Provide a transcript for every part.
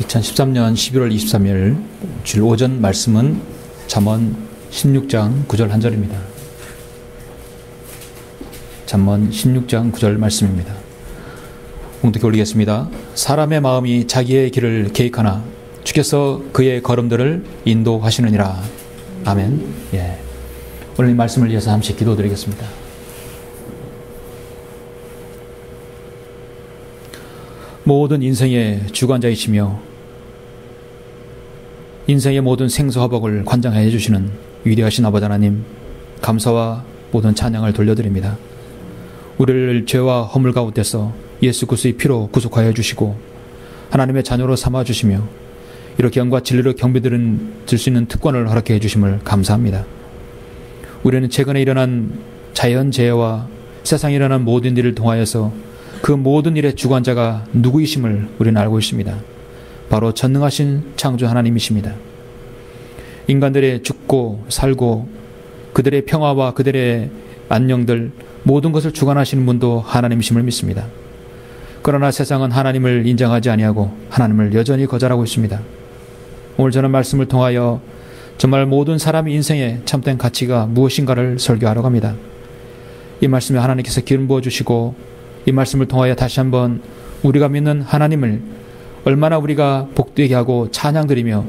2013년 11월 23일 주일 오전 말씀은 잠언 16장 9절 한 절입니다. 잠언 16장 9절 말씀입니다. 봉독해 올리겠습니다. 사람의 마음이 자기의 길을 계획하나 주께서 그의 걸음들을 인도하시느니라. 아멘. 예. 오늘 이 말씀을 위해서 잠시 기도드리겠습니다. 모든 인생의 주관자이시며 인생의 모든 생사화복을 관장해 주시는 위대하신 아버지 하나님, 감사와 모든 찬양을 돌려드립니다. 우리를 죄와 허물 가운데서 예수 그리스도의 피로 구속하여 주시고 하나님의 자녀로 삼아 주시며 이렇게 영과 진리로 경배드릴 수 있는 특권을 허락해 주심을 감사합니다. 우리는 최근에 일어난 자연재해와 세상에 일어난 모든 일을 통하여서 그 모든 일의 주관자가 누구이심을 우리는 알고 있습니다. 바로 전능하신 창조 하나님이십니다. 인간들의 죽고 살고 그들의 평화와 그들의 안녕들 모든 것을 주관하시는 분도 하나님이심을 믿습니다. 그러나 세상은 하나님을 인정하지 아니하고 하나님을 여전히 거절하고 있습니다. 오늘 저는 말씀을 통하여 정말 모든 사람의 인생에 참된 가치가 무엇인가를 설교하려고 합니다. 이 말씀에 하나님께서 기름 부어주시고 이 말씀을 통하여 다시 한번 우리가 믿는 하나님을 얼마나 우리가 복되게 하고 찬양드리며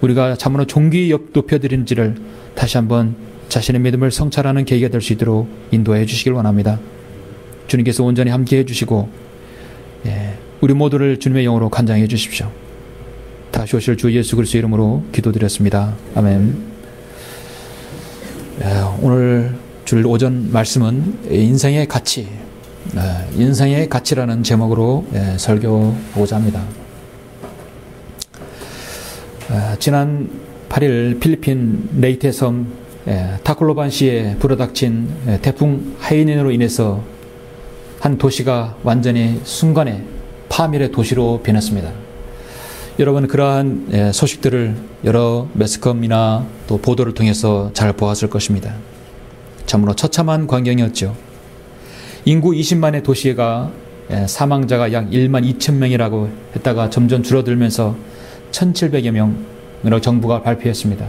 우리가 참으로 존귀히 높여드리는지를 다시 한번 자신의 믿음을 성찰하는 계기가 될 수 있도록 인도해 주시길 원합니다. 주님께서 온전히 함께해 주시고 우리 모두를 주님의 영으로 간장해 주십시오. 다시 오실 주 예수 그리스도의 이름으로 기도드렸습니다. 아멘. 오늘 주일 오전 말씀은 인생의 가치, 인생의 가치라는 제목으로 설교하고자 합니다. 지난 8일 필리핀 레이테 섬 타클로반시에 불어닥친 태풍 하이넨으로 인해서 한 도시가 완전히 순간에 파멸의 도시로 변했습니다. 여러분 그러한 소식들을 여러 매스컴이나 또 보도를 통해서 잘 보았을 것입니다. 참으로 처참한 광경이었죠. 인구 20만의 도시가 사망자가 약 1만 2천 명이라고 했다가 점점 줄어들면서 1,700여 명으로 정부가 발표했습니다.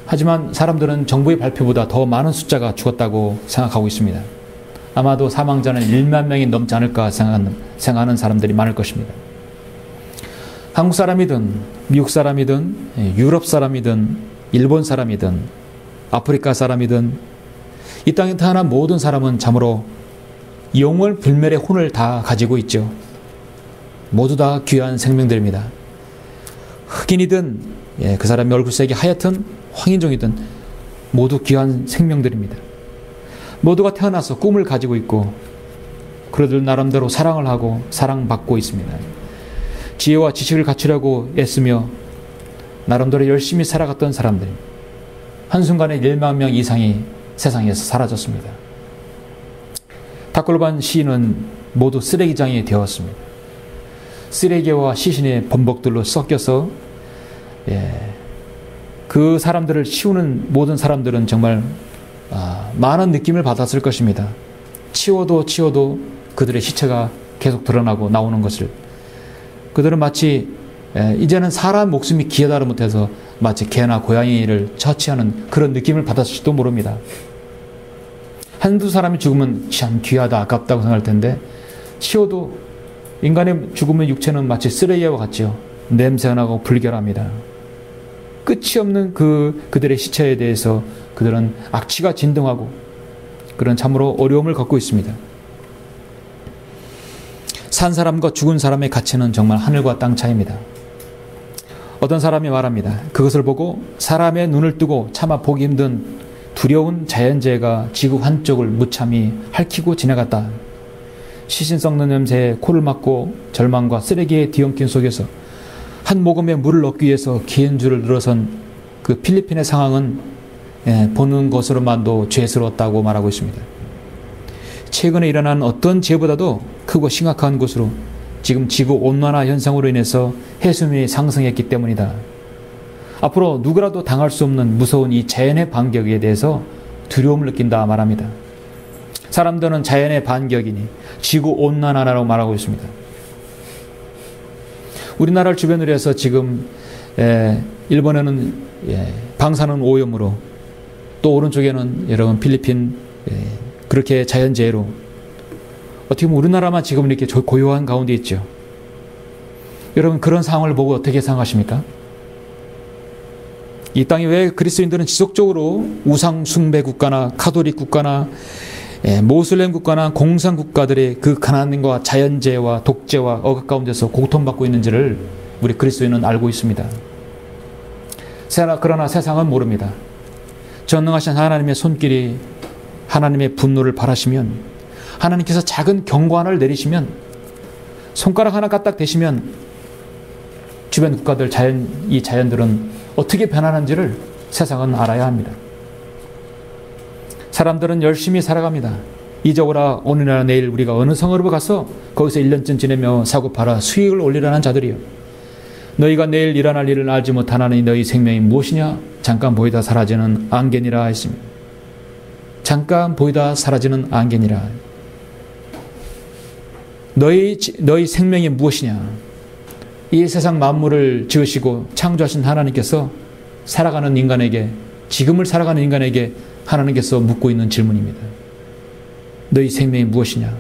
하지만 사람들은 정부의 발표보다 더 많은 숫자가 죽었다고 생각하고 있습니다. 아마도 사망자는 1만 명이 넘지 않을까 생각하는 사람들이 많을 것입니다. 한국 사람이든 미국 사람이든 유럽 사람이든 일본 사람이든 아프리카 사람이든 이 땅에 태어난 모든 사람은 참으로 영원 불멸의 혼을 다 가지고 있죠. 모두 다 귀한 생명들입니다. 흑인이든 그 사람의 얼굴색이 하얗든 황인종이든 모두 귀한 생명들입니다. 모두가 태어나서 꿈을 가지고 있고 그들을 나름대로 사랑을 하고 사랑받고 있습니다. 지혜와 지식을 갖추려고 애쓰며 나름대로 열심히 살아갔던 사람들, 한순간에 1만 명 이상이 세상에서 사라졌습니다. 타클로반 시는 모두 쓰레기장이 되었습니다. 쓰레기와 시신의 범벅들로 섞여서 그 사람들을 치우는 모든 사람들은 정말 많은 느낌을 받았을 것입니다. 치워도 그들의 시체가 계속 드러나고 나오는 것을 그들은 마치 이제는 사람 목숨이 귀하다를 못해서 마치 개나 고양이를 처치하는 그런 느낌을 받았을지도 모릅니다. 한두 사람이 죽으면 참 귀하다 아깝다고 생각할 텐데 치워도 인간의 죽으면 육체는 마치 쓰레기와 같죠. 냄새가 나고 불결합니다. 끝이 없는 그들의 시체에 대해서 그들은 악취가 진동하고 그런 참으로 어려움을 겪고 있습니다. 산 사람과 죽은 사람의 가치는 정말 하늘과 땅 차이입니다. 어떤 사람이 말합니다. 그것을 보고 사람의 눈을 뜨고 차마 보기 힘든 두려운 자연재해가 지구 한쪽을 무참히 핥히고 지나갔다. 시신 썩는 냄새에 코를 막고 절망과 쓰레기의 뒤엉킴 속에서 한 모금의 물을 얻기 위해서 긴 줄을 늘어선 그 필리핀의 상황은 보는 것으로만도 죄스러웠다고 말하고 있습니다. 최근에 일어난 어떤 재해보다도 크고 심각한 것으로 지금 지구온난화 현상으로 인해서 해수면이 상승했기 때문이다. 앞으로 누구라도 당할 수 없는 무서운 이 자연의 반격에 대해서 두려움을 느낀다 말합니다. 사람들은 자연의 반격이니 지구온난화라고 말하고 있습니다. 우리나라를 주변으로 해서 지금 일본에는 방사능 오염으로, 또 오른쪽에는 여러분 필리핀 그렇게 자연재해로, 어떻게 보면 우리나라만 지금 이렇게 고요한 가운데 있죠. 여러분, 그런 상황을 보고 어떻게 생각하십니까? 이 땅에 왜 그리스도인들은 지속적으로 우상 숭배 국가나 카톨릭 국가나 모슬렘 국가나 공산 국가들의 그 가난과 자연재해와 독재와 억압 가운데서 고통받고 있는지를 우리 그리스도인은 알고 있습니다. 그러나 세상은 모릅니다. 전능하신 하나님의 손길이 하나님의 분노를 바라시면, 하나님께서 작은 경고안을 내리시면, 손가락 하나 까딱 대시면 주변 국가들, 이 자연들은 어떻게 변하는지를 세상은 알아야 합니다. 사람들은 열심히 살아갑니다. 잊어보라, 오늘이나 내일 우리가 어느 성으로 가서 거기서 1년쯤 지내며 사고 팔아 수익을 올리라는 자들이요. 너희가 내일 일어날 일을 알지 못하나니 너희 생명이 무엇이냐? 잠깐 보이다 사라지는 안개니라 했습니다. 잠깐 보이다 사라지는 안개니라. 너희 생명이 무엇이냐? 이 세상 만물을 지으시고 창조하신 하나님께서 살아가는 인간에게, 지금을 살아가는 인간에게 하나님께서 묻고 있는 질문입니다. 너희 생명이 무엇이냐?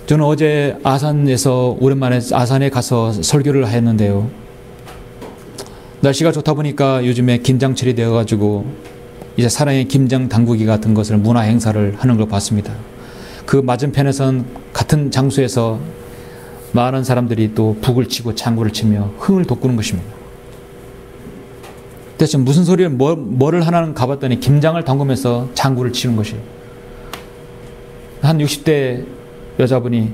저는 어제 아산에서, 오랜만에 아산에 가서 설교를 했는데요. 날씨가 좋다 보니까 요즘에 김장철이 되어가지고 이제 사랑의 김장 당구기 같은 것을 문화 행사를 하는 걸 봤습니다. 그 맞은편에선 같은 장소에서 많은 사람들이 또 북을 치고 장구를 치며 흥을 돋구는 것입니다. 대체 무슨 소리를, 뭐를 하나는 가봤더니 김장을 담그면서 장구를 치는 것이에요. 한 60대 여자분이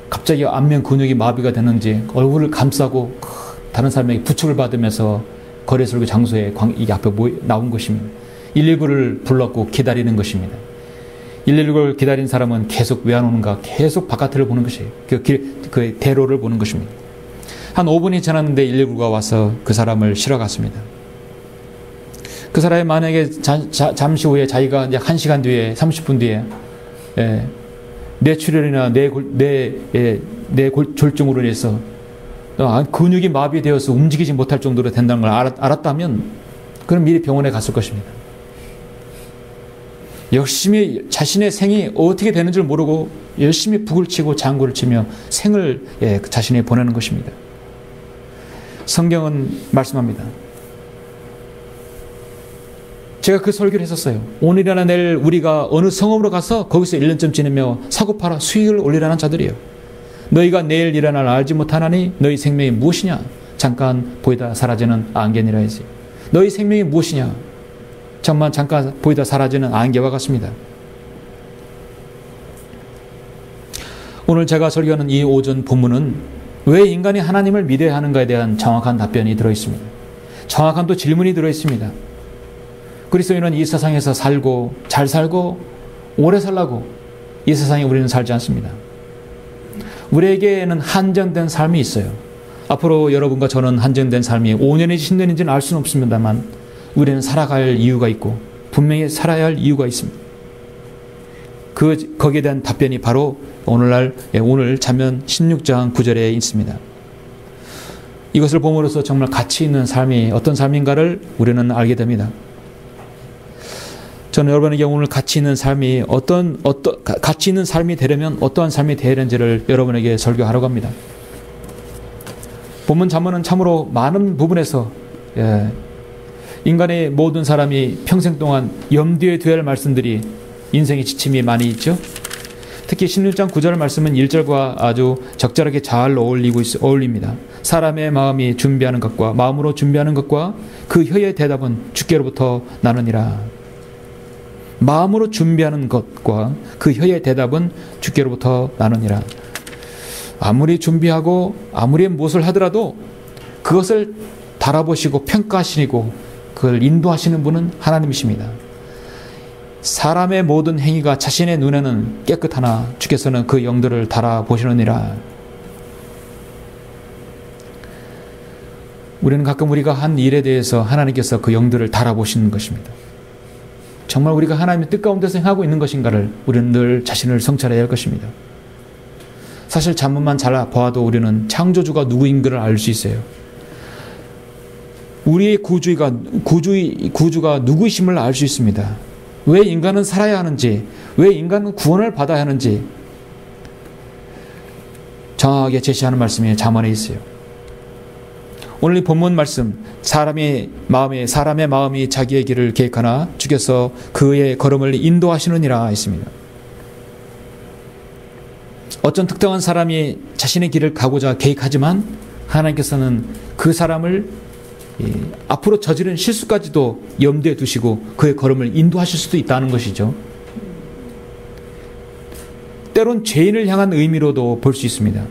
갑자기 안면 근육이 마비가 되는지 얼굴을 감싸고 다른 사람에게 부축을 받으면서 거래설교 장소에 이 앞에 나온 것입니다. 119를 불렀고 기다리는 것입니다. 119를 기다린 사람은 계속 왜 안 오는가, 계속 바깥을 보는 것이에요. 그 대로를 보는 것입니다. 한 5분이 지났는데 119가 와서 그 사람을 실어갔습니다. 그 사람이 만약에 잠시 후에 자기가 이제 1시간 뒤에, 30분 뒤에 뇌출혈이나 뇌졸중으로 인해서 근육이 마비되어서 움직이지 못할 정도로 된다는 걸 알았다면 그는 미리 병원에 갔을 것입니다. 열심히 자신의 생이 어떻게 되는 줄 모르고 열심히 북을 치고 장구를 치며 생을 자신이 보내는 것입니다. 성경은 말씀합니다. 제가 그 설교를 했었어요. 오늘이나 내일 우리가 어느 성읍으로 가서 거기서 1년쯤 지내며 사고 팔아 수익을 올리라는 자들이에요. 너희가 내일 일어날 알지 못하나니 너희 생명이 무엇이냐? 잠깐 보이다 사라지는 안개니라 했어요. 너희 생명이 무엇이냐? 정말 잠깐 보이다 사라지는 안개와 같습니다. 오늘 제가 설교하는 이 오전 본문은 왜 인간이 하나님을 믿어야 하는가에 대한 정확한 답변이 들어있습니다. 정확한 또 질문이 들어있습니다. 그리스도인은 이 세상에서 살고 잘 살고 오래 살라고 이 세상에 우리는 살지 않습니다. 우리에게는 한정된 삶이 있어요. 앞으로 여러분과 저는 한정된 삶이 5년인지 10년인지는 알 수는 없습니다만 우리는 살아갈 이유가 있고 분명히 살아야 할 이유가 있습니다. 거기에 대한 답변이 바로 오늘 잠언 16장 9절에 있습니다. 이것을 봄으로써 정말 가치 있는 삶이 어떤 삶인가를 우리는 알게 됩니다. 저는 여러분에게 오늘 가치 있는 삶이 가치 있는 삶이 되려면 어떠한 삶이 되어야 되는지를 여러분에게 설교하려고 합니다. 본문 잠언은 참으로 많은 부분에서 인간의 모든 사람이 평생 동안 염두에 두어야 할 말씀들이, 인생의 지침이 많이 있죠. 특히 16장 9절 말씀은 1절과 아주 적절하게 잘 어울립니다. 사람의 마음이 준비하는 것과 마음으로 준비하는 것과 그 혀의 대답은 주께로부터 나느니라. 마음으로 준비하는 것과 그 혀의 대답은 주께로부터 나느니라. 아무리 준비하고 아무리 무엇을 하더라도 그것을 달아보시고 평가하시고 그걸 인도하시는 분은 하나님이십니다. 사람의 모든 행위가 자신의 눈에는 깨끗하나 주께서는 그 영들을 달아보시느니라. 우리는 가끔 우리가 한 일에 대해서 하나님께서 그 영들을 달아보시는 것입니다. 정말 우리가 하나님의 뜻 가운데서 행하고 있는 것인가를 우리는 늘 자신을 성찰해야 할 것입니다. 사실 잠언만 잘 보아도 우리는 창조주가 누구인가를 알 수 있어요. 우리의 구주가 누구이심을 알 수 있습니다. 왜 인간은 살아야 하는지, 왜 인간은 구원을 받아야 하는지 정확하게 제시하는 말씀이 잠언에 있어요. 오늘 이 본문 말씀, 사람의 마음이 자기의 길을 계획하나 주께서 그의 걸음을 인도하시느니라 했습니다. 어떤 특정한 사람이 자신의 길을 가고자 계획하지만 하나님께서는 그 사람을 앞으로 저지른 실수까지도 염두에 두시고 그의 걸음을 인도하실 수도 있다는 것이죠. 때론 죄인을 향한 의미로도 볼 수 있습니다.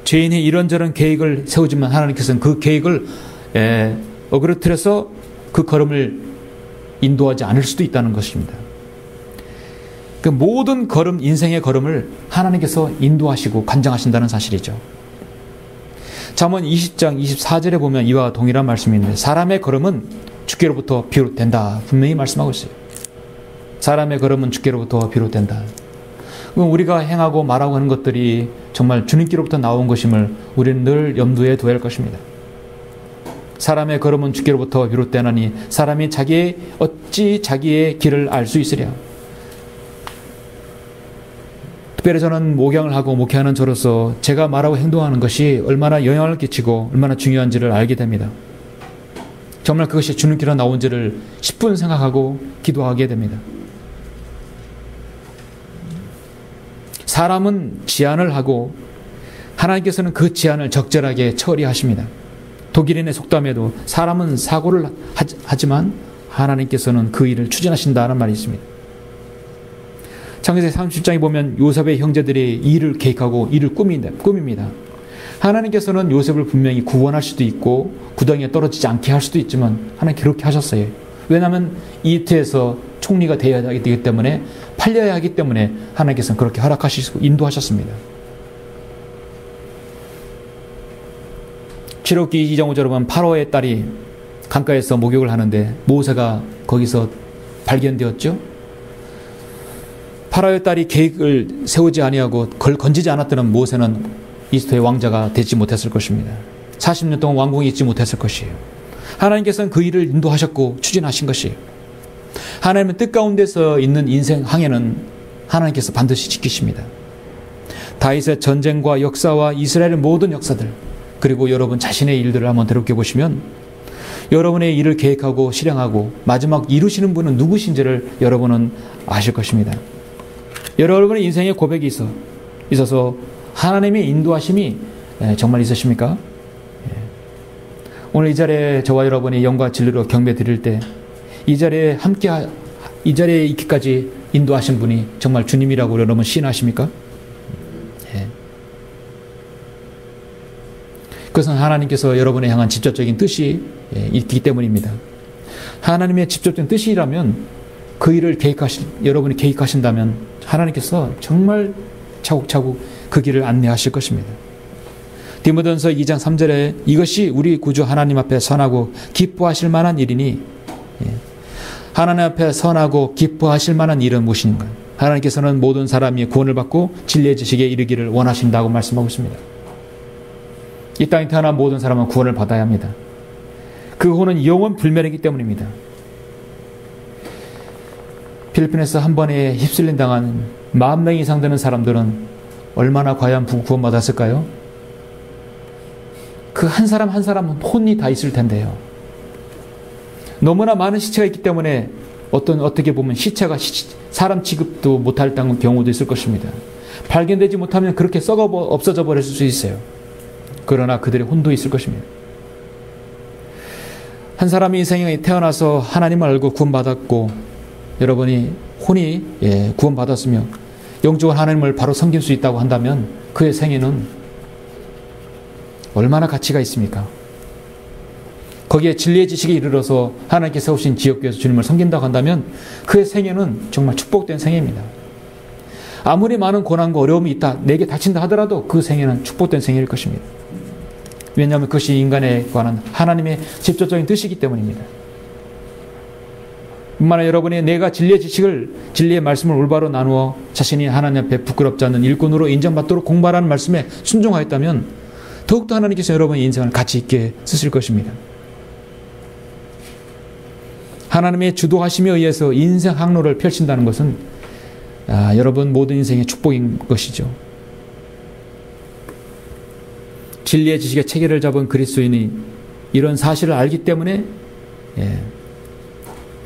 죄인이 이런저런 계획을 세우지만 하나님께서는 그 계획을 어그러뜨려서 그 걸음을 인도하지 않을 수도 있다는 것입니다. 그 모든 걸음, 인생의 걸음을 하나님께서 인도하시고 관장하신다는 사실이죠. 잠언 20장 24절에 보면 이와 동일한 말씀이 있는데, 사람의 걸음은 주께로부터 비롯된다. 분명히 말씀하고 있어요. 사람의 걸음은 주께로부터 비롯된다. 우리가 행하고 말하고 하는 것들이 정말 주님께로부터 나온 것임을 우리는 늘 염두에 둬야 할 것입니다. 사람의 걸음은 주께로부터 비롯되나니 사람이 어찌 자기의 길을 알 수 있으랴. 특별히 저는 목양을 하고 목회하는 저로서 제가 말하고 행동하는 것이 얼마나 영향을 끼치고 얼마나 중요한지를 알게 됩니다. 정말 그것이 주님께로 나온지를 10분 생각하고 기도하게 됩니다. 사람은 제안을 하고 하나님께서는 그 제안을 적절하게 처리하십니다. 독일인의 속담에도 사람은 사고를 하지만 하나님께서는 그 일을 추진하신다는 말이 있습니다. 창세기 30장에 보면 요셉의 형제들이 일을 계획하고 일을 꾸밉니다. 하나님께서는 요셉을 분명히 구원할 수도 있고 구덩이에 떨어지지 않게 할 수도 있지만 하나님 그렇게 하셨어요. 왜냐하면 이집트에서 총리가 되어야 되기 때문에, 팔려야 하기 때문에 하나님께서는 그렇게 허락하시고 인도하셨습니다. 출애굽기 2장 5절에 보면 파로의 딸이 강가에서 목욕을 하는데 모세가 거기서 발견되었죠. 파로의 딸이 계획을 세우지 아니하고 그걸 건지지 않았다면 모세는 이집트의 왕자가 되지 못했을 것입니다. 40년 동안 왕궁에 있지 못했을 것이에요. 하나님께서는 그 일을 인도하셨고 추진하신 것이에요. 하나님은 뜻 가운데서 있는 인생 항해는 하나님께서 반드시 지키십니다. 다윗의 전쟁과 역사와 이스라엘의 모든 역사들, 그리고 여러분 자신의 일들을 한번 되돌려 보시면 여러분의 일을 계획하고 실행하고 마지막 이루시는 분은 누구신지를 여러분은 아실 것입니다. 여러분의 인생의 고백이 있어서 하나님의 인도하심이 정말 있으십니까? 오늘 이 자리에 저와 여러분이 영과 진리로 경배 드릴 때 이 자리에 이 자리에 있기까지 인도하신 분이 정말 주님이라고 여러분 시인하십니까? 그것은 하나님께서 여러분을 향한 직접적인 뜻이 있기 때문입니다. 하나님의 직접적인 뜻이라면 그 일을 여러분이 계획하신다면 하나님께서 정말 차곡차곡 그 길을 안내하실 것입니다. 디모데전서 2장 3절에 이것이 우리 구주 하나님 앞에 선하고 기뻐하실 만한 일이니, 하나님 앞에 선하고 기뻐하실 만한 일은 무엇인가? 하나님께서는 모든 사람이 구원을 받고 진리의 지식에 이르기를 원하신다고 말씀하고 있습니다. 이 땅에 태어난 모든 사람은 구원을 받아야 합니다. 그 구원은 영원 불멸이기 때문입니다. 필리핀에서 한 번에 휩쓸린 당한 10,000명 이상 되는 사람들은 얼마나 과연 구원받았을까요? 그 한 사람 한 사람은 혼이 다 있을 텐데요. 너무나 많은 시체가 있기 때문에 어떻게 보면 시체가 사람 취급도 못할 경우도 있을 것입니다. 발견되지 못하면 그렇게 없어져 버릴 수 있어요. 그러나 그들의 혼도 있을 것입니다. 한 사람이 인생에 태어나서 하나님을 알고 구원받았고 여러분이 혼이 구원받았으며 영적으로 하나님을 바로 섬길 수 있다고 한다면 그의 생애는 얼마나 가치가 있습니까? 거기에 진리의 지식에 이르러서 하나님께 세우신 지역교회에서 주님을 섬긴다고 한다면 그의 생애는 정말 축복된 생애입니다. 아무리 많은 고난과 어려움이 있다, 내게 닥친다 하더라도 그 생애는 축복된 생애일 것입니다. 왜냐하면 그것이 인간에 관한 하나님의 직접적인 뜻이기 때문입니다. 뿐만 여러분이 내가 진리의 지식을, 진리의 말씀을 올바로 나누어 자신이 하나님 앞에 부끄럽지 않는 일꾼으로 인정받도록 공부하라는 말씀에 순종하였다면 더욱더 하나님께서 여러분의 인생을 가치 있게 쓰실 것입니다. 하나님의 주도하심에 의해서 인생 항로를 펼친다는 것은 여러분 모든 인생의 축복인 것이죠. 진리의 지식의 체계를 잡은 그리스도인이 이런 사실을 알기 때문에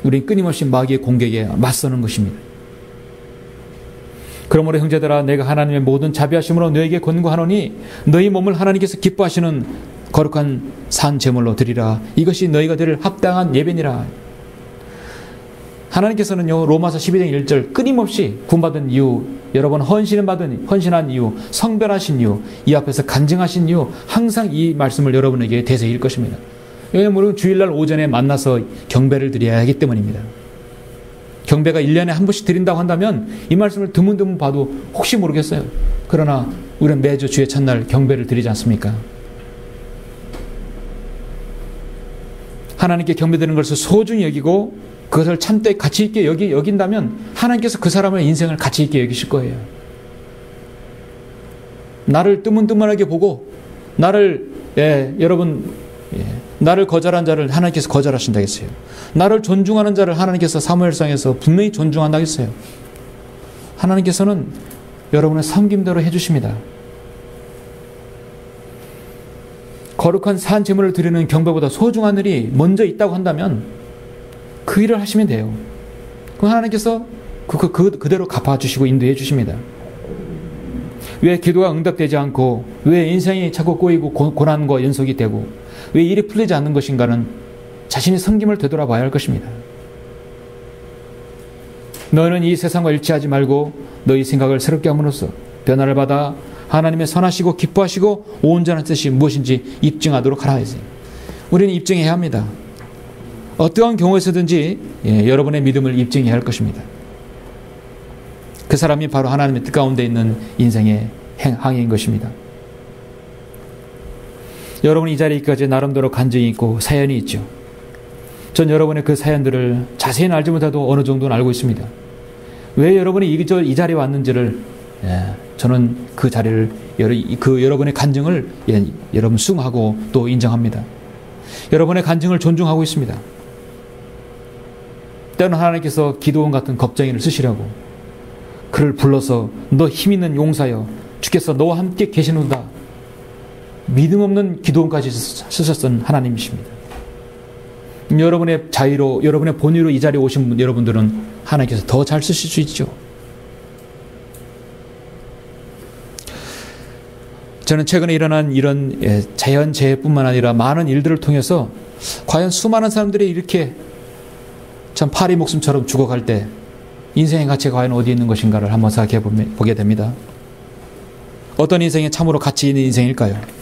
우리는 끊임없이 마귀의 공격에 맞서는 것입니다. 그러므로 형제들아, 내가 하나님의 모든 자비하심으로 너에게 권고하노니 너희 몸을 하나님께서 기뻐하시는 거룩한 산 제물로 드리라. 이것이 너희가 드릴 합당한 예배니라. 하나님께서는요, 로마서 12장 1절 끊임없이 구원받은 이유, 여러분 헌신한 이유, 성별하신 이유, 이 앞에서 간증하신 이유, 항상 이 말씀을 여러분에게 대세일 것입니다. 왜냐하면 주일날 오전에 만나서 경배를 드려야 하기 때문입니다. 경배가 1년에 한 번씩 드린다고 한다면 이 말씀을 드문드문 봐도 혹시 모르겠어요. 그러나 우리는 매주 주의 첫날 경배를 드리지 않습니까? 하나님께 경배드리는 것을 소중히 여기고 그것을 참되 가치 있게 여긴다면 하나님께서 그 사람의 인생을 가치 있게 여기실 거예요. 나를 뜨문뜨문하게 보고 나를 거절한 자를 하나님께서 거절하신다 했어요. 나를 존중하는 자를 하나님께서 사무엘상에서 분명히 존중한다 했어요. 하나님께서는 여러분의 섬김대로 해주십니다. 거룩한 산 제물을 드리는 경배보다 소중한 일이 먼저 있다고 한다면 그 일을 하시면 돼요. 그럼 하나님께서 그대로 갚아주시고 인도해 주십니다. 왜 기도가 응답되지 않고 왜 인생이 자꾸 꼬이고 고난과 연속이 되고 왜 일이 풀리지 않는 것인가는 자신의 섬김을 되돌아봐야 할 것입니다. 너는 이 세상과 일치하지 말고 너희 생각을 새롭게 함으로써 변화를 받아 하나님의 선하시고 기뻐하시고 온전한 뜻이 무엇인지 입증하도록 하라 했어요. 우리는 입증해야 합니다. 어떠한 경우에서든지 여러분의 믿음을 입증해야 할 것입니다. 그 사람이 바로 하나님의 뜻 가운데 있는 인생의 항해인 것입니다. 여러분이 이 자리에 있기까지 나름대로 간증이 있고 사연이 있죠. 전 여러분의 그 사연들을 자세히는 알지 못해도 어느 정도는 알고 있습니다. 왜 여러분이 이 자리에 왔는지를 저는 그 자리를 여러분의 간증을 여러분 수긍하고 또 인정합니다. 여러분의 간증을 존중하고 있습니다. 때로는 하나님께서 기도원 같은 겁쟁이를 쓰시려고 그를 불러서 너 힘있는 용사여 주께서 너와 함께 계시는다. 믿음 없는 기도원까지 쓰셨던 하나님이십니다. 여러분의 자의로 여러분의 본의로 이 자리에 오신 여러분들은 하나님께서 더 잘 쓰실 수 있죠. 저는 최근에 일어난 이런 자연재해뿐만 아니라 많은 일들을 통해서 과연 수많은 사람들이 이렇게 참 파리 목숨처럼 죽어갈 때 인생의 가치가 과연 어디 있는 것인가를 한번 생각해 보게 됩니다. 어떤 인생이 참으로 가치 있는 인생일까요?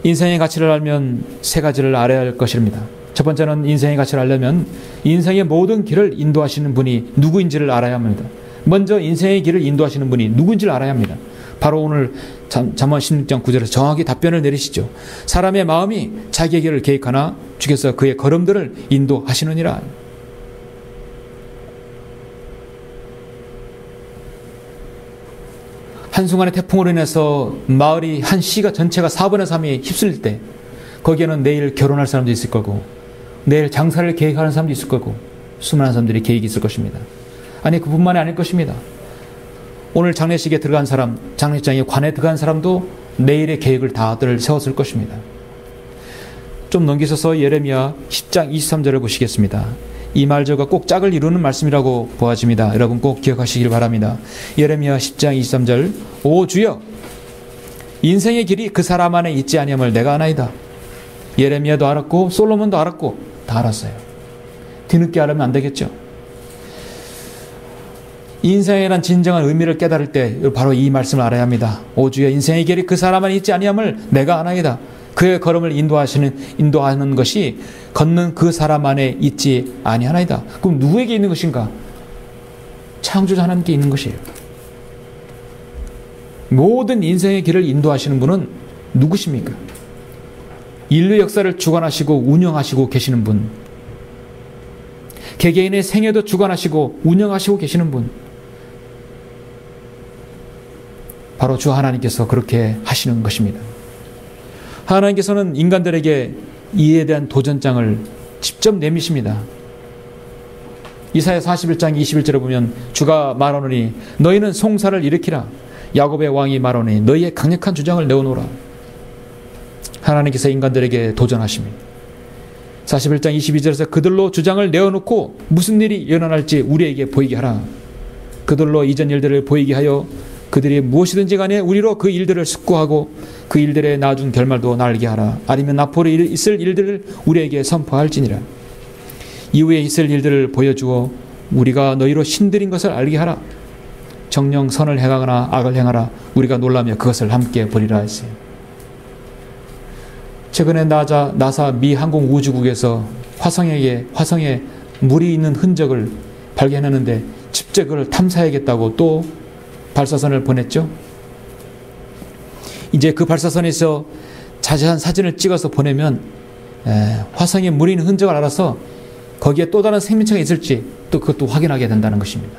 인생의 가치를 알면 세 가지를 알아야 할 것입니다. 첫 번째는 인생의 가치를 알려면 인생의 모든 길을 인도하시는 분이 누구인지를 알아야 합니다. 먼저 인생의 길을 인도하시는 분이 누구인지를 알아야 합니다. 바로 오늘 잠언 16장 9절에서 정확히 답변을 내리시죠. 사람의 마음이 자기의 길을 계획하나 주께서 그의 걸음들을 인도하시느니라. 한순간의 태풍으로 인해서 마을이 한 시가 전체가 4분의 3이 휩쓸릴 때 거기에는 내일 결혼할 사람도 있을 거고 내일 장사를 계획하는 사람도 있을 거고 수많은 사람들이 계획이 있을 것입니다. 아니 그뿐만이 아닐 것입니다. 오늘 장례식에 들어간 사람, 장례장에 관에 들어간 사람도 내일의 계획을 다들 세웠을 것입니다. 좀 넘기셔서 예레미야 10장 23절을 보시겠습니다. 이 말절과 꼭 짝을 이루는 말씀이라고 보아집니다. 여러분 꼭 기억하시길 바랍니다. 예레미야 10장 23절 오 주여 인생의 길이 그 사람 안에 있지 아니함을 내가 아나이다. 예레미야도 알았고 솔로몬도 알았고 다 알았어요. 뒤늦게 알으면 안 되겠죠. 인생이란 진정한 의미를 깨달을 때 바로 이 말씀을 알아야 합니다. 오 주여 인생의 길이 그 사람 안에 있지 아니함을 내가 아나이다. 그의 걸음을 인도하는 것이 걷는 그 사람 안에 있지 아니하나이다. 그럼 누구에게 있는 것인가? 창조자 하나님께 있는 것이에요. 모든 인생의 길을 인도하시는 분은 누구십니까? 인류 역사를 주관하시고 운영하시고 계시는 분. 개개인의 생애도 주관하시고 운영하시고 계시는 분, 바로 주 하나님께서 그렇게 하시는 것입니다. 하나님께서는 인간들에게 이에 대한 도전장을 직접 내미십니다. 이사야 41장 21절에 보면 주가 말하노니 너희는 송사를 일으키라. 야곱의 왕이 말하노니 너희의 강력한 주장을 내어놓으라. 하나님께서 인간들에게 도전하십니다. 41장 22절에서 그들로 주장을 내어놓고 무슨 일이 일어날지 우리에게 보이게 하라. 그들로 이전 일들을 보이게 하여 그들이 무엇이든지 간에 우리로 그 일들을 숙고하고 그 일들의 나중 결말도 알게 하라. 아니면 앞으로 있을 일들을 우리에게 선포할지니라. 이후에 있을 일들을 보여주어 우리가 너희로 신들인 것을 알게 하라. 정녕 선을 행하거나 악을 행하라. 우리가 놀라며 그것을 함께 보리라 했어요. 최근에 나사 미 항공우주국에서 화성에 물이 있는 흔적을 발견했는데 직접 그걸 탐사해야겠다고 또 발사선을 보냈죠. 이제 그 발사선에서 자세한 사진을 찍어서 보내면 화성에 물이 있는 흔적을 알아서 거기에 또 다른 생명체가 있을지 또 그것도 확인하게 된다는 것입니다.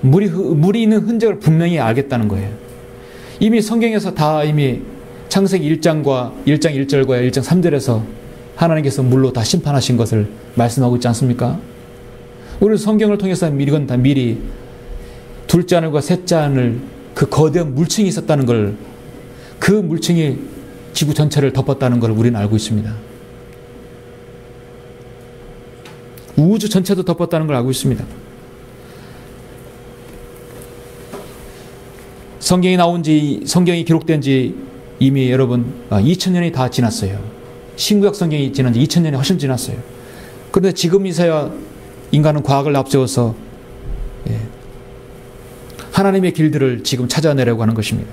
물이 있는 흔적을 분명히 알겠다는 거예요. 이미 성경에서 다 이미 창세기 1장과 1장 1절과 1장 3절에서 하나님께서 물로 다 심판하신 것을 말씀하고 있지 않습니까? 우리 성경을 통해서 이건 다 미리 둘째 하늘과 셋째 하늘 그 거대한 물층이 있었다는 걸, 그 물층이 지구 전체를 덮었다는 걸 우리는 알고 있습니다. 우주 전체도 덮었다는 걸 알고 있습니다. 성경이 기록된 지 이미 여러분 2000년이 다 지났어요. 신구약 성경이 지난 지 2000년이 훨씬 지났어요. 그런데 지금 이서야 인간은 과학을 앞세워서 하나님의 길들을 지금 찾아내려고 하는 것입니다.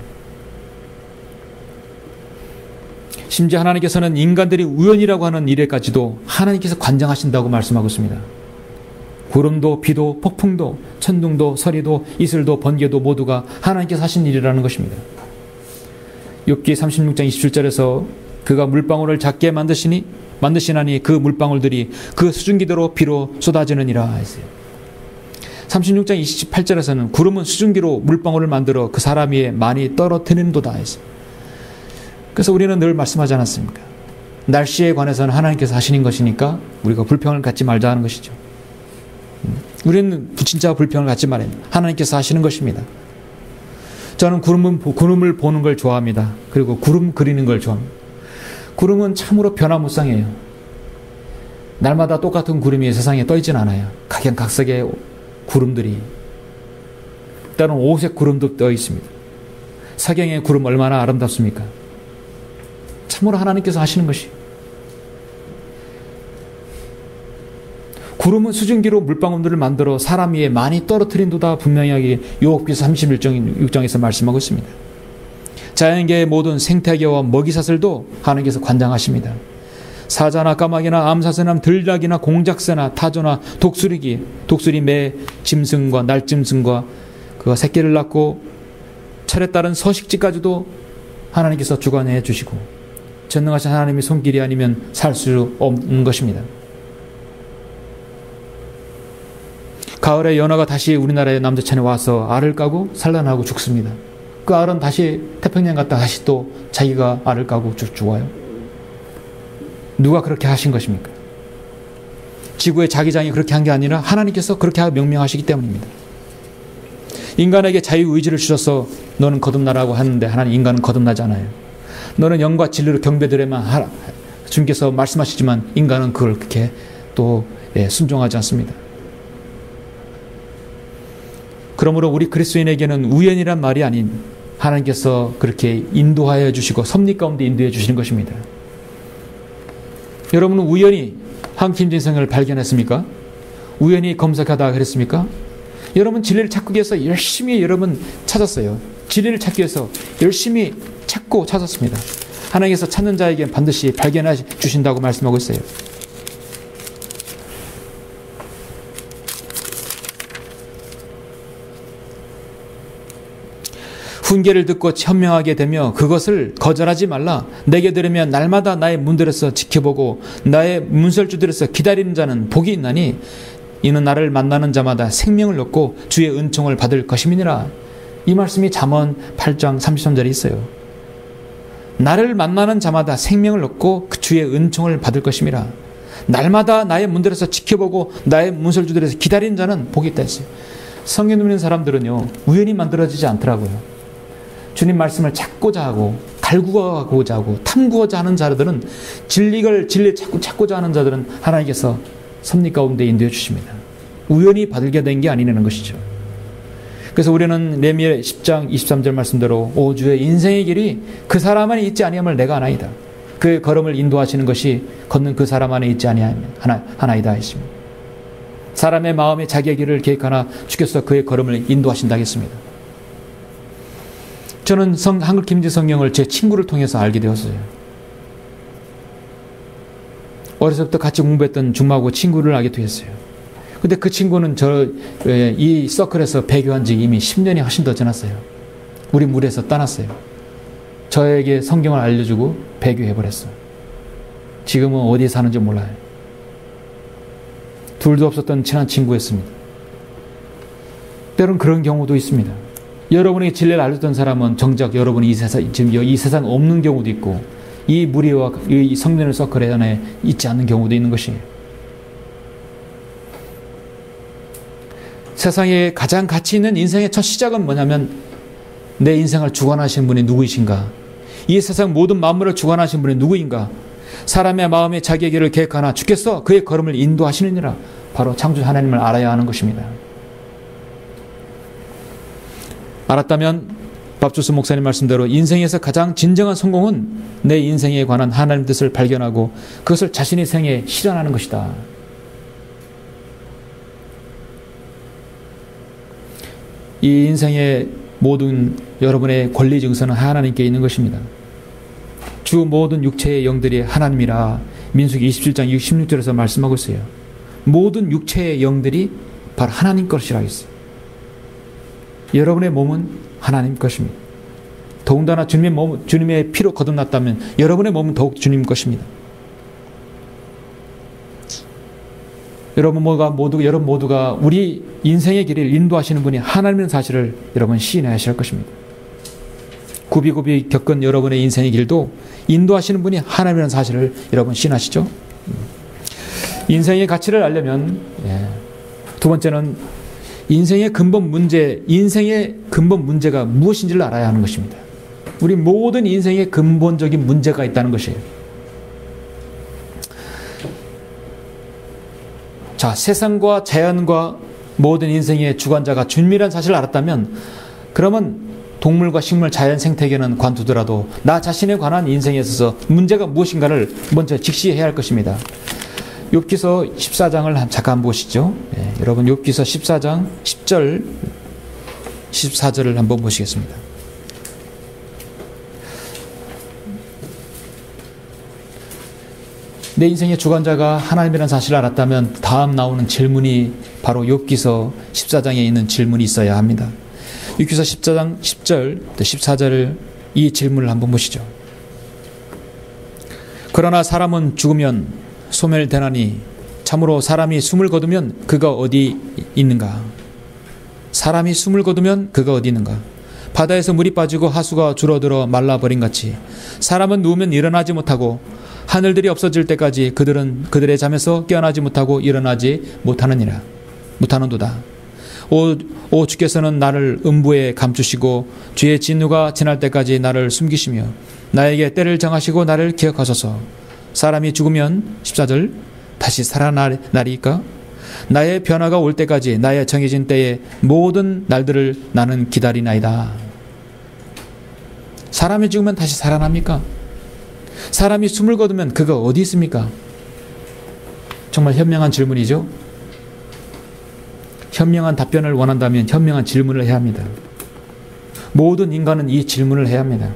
심지어 하나님께서는 인간들이 우연이라고 하는 일에까지도 하나님께서 관장하신다고 말씀하고 있습니다. 구름도 비도 폭풍도 천둥도 서리도 이슬도 번개도 모두가 하나님께서 하신 일이라는 것입니다. 욥기 36장 27절에서 그가 물방울을 작게 만드시나니 그 물방울들이 그 수증기대로 비로 쏟아지느니라 했어요. 36장 28절에서는 구름은 수증기로 물방울을 만들어 그 사람 위에 많이 떨어뜨리는도다 했어요. 그래서 우리는 늘 말씀하지 않았습니까? 날씨에 관해서는 하나님께서 하시는 것이니까 우리가 불평을 갖지 말자 하는 것이죠. 우리는 진짜 불평을 갖지 말아야 합니다. 하나님께서 하시는 것입니다. 저는 구름을 보는 걸 좋아합니다. 그리고 구름 그리는 걸 좋아합니다. 구름은 참으로 변화무쌍해요. 날마다 똑같은 구름이 세상에 떠있진 않아요. 각양각색의 구름들이, 때로는 오색 구름도 떠 있습니다. 사경의 구름 얼마나 아름답습니까? 참으로 하나님께서 하시는 것이. 구름은 수증기로 물방울들을 만들어 사람 위에 많이 떨어뜨린도다 분명히 욥기서 31장 6장에서 말씀하고 있습니다. 자연계의 모든 생태계와 먹이사슬도 하나님께서 관장하십니다. 사자나 까마귀나 암사새나 들락이나 공작새나 타조나 독수리매 짐승과 날짐승과 그가 새끼를 낳고 철에 따른 서식지까지도 하나님께서 주관해 주시고 전능하신 하나님의 손길이 아니면 살 수 없는 것입니다. 가을에 연어가 다시 우리나라의 남조천에 와서 알을 까고 산란하고 죽습니다. 그 알은 다시 태평양 갔다 다시 또 자기가 알을 까고 죽어요. 누가 그렇게 하신 것입니까? 지구의 자기장이 그렇게 한 게 아니라 하나님께서 그렇게 명명하시기 때문입니다. 인간에게 자유의지를 주셔서 너는 거듭나라고 하는데 하나님 인간은 거듭나지 않아요. 너는 영과 진리로 경배드려야만 하라. 주님께서 말씀하시지만 인간은 그걸 그렇게 또 순종하지 않습니다. 그러므로 우리 그리스도인에게는 우연이란 말이 아닌 하나님께서 그렇게 인도하여 주시고 섭리 가운데 인도해 주시는 것입니다. 여러분은 우연히 한킴 인생을 발견했습니까? 우연히 검색하다가 그랬습니까? 여러분 진리를 찾기 위해서 열심히 여러분 찾았어요. 진리를 찾기 위해서 열심히 찾고 찾았습니다. 하나님께서 찾는 자에게 반드시 발견해 주신다고 말씀하고 있어요. 훈계를 듣고 현명하게 되며 그것을 거절하지 말라. 내게 들으면 날마다 나의 문들에서 지켜보고 나의 문설주들에서 기다리는 자는 복이 있나니 이는 나를 만나는 자마다 생명을 얻고 주의 은총을 받을 것임이니라. 이 말씀이 잠언 8장 33절에 있어요. 나를 만나는 자마다 생명을 얻고 그 주의 은총을 받을 것임이라. 날마다 나의 문들에서 지켜보고 나의 문설주들에서 기다리는 자는 복이 있다 했어요. 성경 읽는 사람들은요, 우연히 만들어지지 않더라고요. 주님 말씀을 찾고자 하고 갈구고자 하고 탐구고자 하는 자들은 진리를 찾고자 하는 자들은 하나님께서 섭리 가운데 인도해 주십니다. 우연히 받게 된 게 아니라는 것이죠. 그래서 우리는 레미야 10장 23절 말씀대로 오 주의 인생의 길이 그 사람 안에 있지 아니함을 내가 아나이다. 그의 걸음을 인도하시는 것이 걷는 그 사람 안에 있지 아니하나이다 했습니다. 사람의 마음에 자기의 길을 계획하나 주께서 그의 걸음을 인도하신다 했습니다. 저는 한글 김지 성경을 제 친구를 통해서 알게 되었어요. 어려서부터 같이 공부했던 중마고 친구를 알게 되었어요. 근데 그 친구는 이 서클에서 배교한 지 이미 10년이 훨씬 더 지났어요. 우리 무리에서 떠났어요. 저에게 성경을 알려주고 배교해버렸어요. 지금은 어디에 사는지 몰라요. 둘도 없었던 친한 친구였습니다. 때로는 그런 경우도 있습니다. 여러분에게 진리를 알려줬던 사람은 정작 여러분이 지금 이 세상 없는 경우도 있고 이 무리와 이 성전의 서클 안에 있지 않는 경우도 있는 것이에요. 세상에 가장 가치 있는 인생의 첫 시작은 뭐냐면 내 인생을 주관하신 분이 누구이신가? 이 세상 모든 만물을 주관하신 분이 누구인가? 사람의 마음에 자기의 길을 계획하나 주께서 그의 걸음을 인도하시느니라. 바로 창조 하나님을 알아야 하는 것입니다. 알았다면 밥주스 목사님 말씀대로 인생에서 가장 진정한 성공은 내 인생에 관한 하나님 뜻을 발견하고 그것을 자신의 생에 실현하는 것이다. 이 인생의 모든 여러분의 권리 증서는 하나님께 있는 것입니다. 주 모든 육체의 영들이 하나님이라 민수기 27장 16절에서 말씀하고 있어요. 모든 육체의 영들이 바로 하나님 것이라고 했어요. 여러분의 몸은 하나님 것입니다. 더군다나 주님의 피로 거듭났다면 여러분의 몸은 더욱 주님 것입니다. 여러분 모두가 우리 인생의 길을 인도하시는 분이 하나님이라는 사실을 여러분 시인해야 하실 것입니다. 굽이굽이 겪은 여러분의 인생의 길도 인도하시는 분이 하나님이라는 사실을 여러분 시인하시죠. 인생의 가치를 알려면 두 번째는 인생의 근본 문제가 무엇인지를 알아야 하는 것입니다. 우리 모든 인생의 근본적인 문제가 있다는 것이에요. 자, 세상과 자연과 모든 인생의 주관자가 주님이라는 사실을 알았다면 그러면 동물과 식물, 자연, 생태계는 관두더라도 나 자신에 관한 인생에 있어서 문제가 무엇인가를 먼저 직시해야 할 것입니다. 욥기서 14장을 잠깐 보시죠. 여러분 욥기서 14장 10절 14절을 한번 보시겠습니다. 내 인생의 주관자가 하나님이라는 사실을 알았다면 다음 나오는 질문이 바로 욥기서 14장에 있는 질문이 있어야 합니다. 욥기서 14장 10절 14절을 이 질문을 한번 보시죠. 그러나 사람은 죽으면 소멸되나니 참으로 사람이 숨을 거두면 그가 어디 있는가? 사람이 숨을 거두면 그가 어디 있는가? 바다에서 물이 빠지고 하수가 줄어들어 말라버린 같이 사람은 누우면 일어나지 못하고 하늘들이 없어질 때까지 그들은 그들의 잠에서 깨어나지 못하고 일어나지 못하는도다. 오 주께서는 나를 음부에 감추시고 주의 진노가 지날 때까지 나를 숨기시며 나에게 때를 정하시고 나를 기억하소서. 사람이 죽으면 14절 다시 살아나리까? 나의 변화가 올 때까지 나의 정해진 때에 모든 날들을 나는 기다리나이다. 사람이 죽으면 다시 살아납니까? 사람이 숨을 거두면 그가 어디 있습니까? 정말 현명한 질문이죠. 현명한 답변을 원한다면 현명한 질문을 해야 합니다. 모든 인간은 이 질문을 해야 합니다.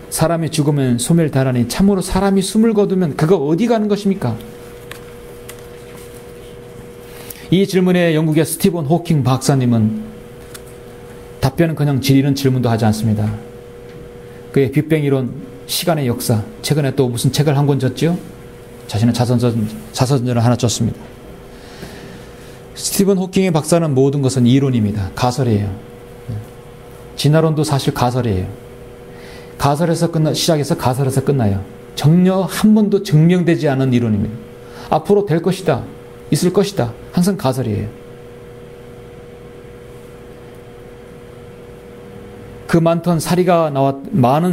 사람이 죽으면 소멸되나니 참으로 사람이 숨을 거두면 그가 어디 가는 것입니까? 이 질문에 영국의 스티븐 호킹 박사님은 답변은 그냥 이런 질문도 하지 않습니다. 그의 빅뱅 이론, 시간의 역사, 최근에 또 무슨 책을 한 권 줬죠? 자신의 자서전을 하나 썼습니다. 스티븐 호킹의 박사는 모든 것은 이론입니다. 가설이에요. 진화론도 사실 가설이에요. 가설에서 시작해서 가설에서 끝나요. 전혀 한 번도 증명되지 않은 이론입니다. 앞으로 될 것이다, 있을 것이다, 항상 가설이에요. 그 많은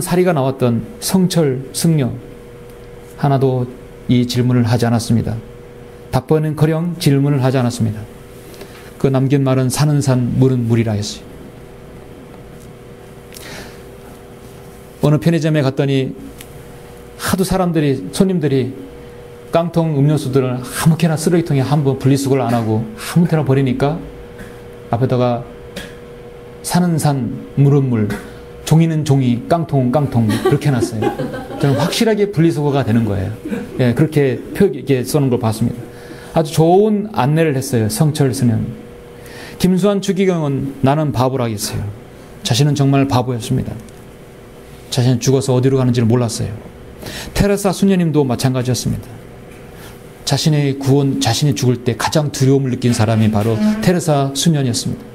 사리가 나왔던 성철, 승려 하나도 이 질문을 하지 않았습니다. 답변은커녕 질문을 하지 않았습니다. 그 남긴 말은 산은 산, 물은 물이라 했어요. 어느 편의점에 갔더니 하도 손님들이 깡통 음료수들을 아무렇게나 쓰레기통에 한번 분리수거를 안 하고 아무 데나 버리니까 앞에다가 산은 산, 물은 물, 종이는 종이, 깡통은 깡통 그렇게 해놨어요. 저는 확실하게 분리수거가 되는 거예요. 예, 그렇게 이렇게 써놓은 걸 봤습니다. 아주 좋은 안내를 했어요. 성철 스님. 김수환 추기경은 나는 바보라겠어요. 자신은 정말 바보였습니다. 자신은 죽어서 어디로 가는지를 몰랐어요. 테레사 수녀님도 마찬가지였습니다. 자신의 구원, 자신이 죽을 때 가장 두려움을 느낀 사람이 바로 테레사 수녀였습니다.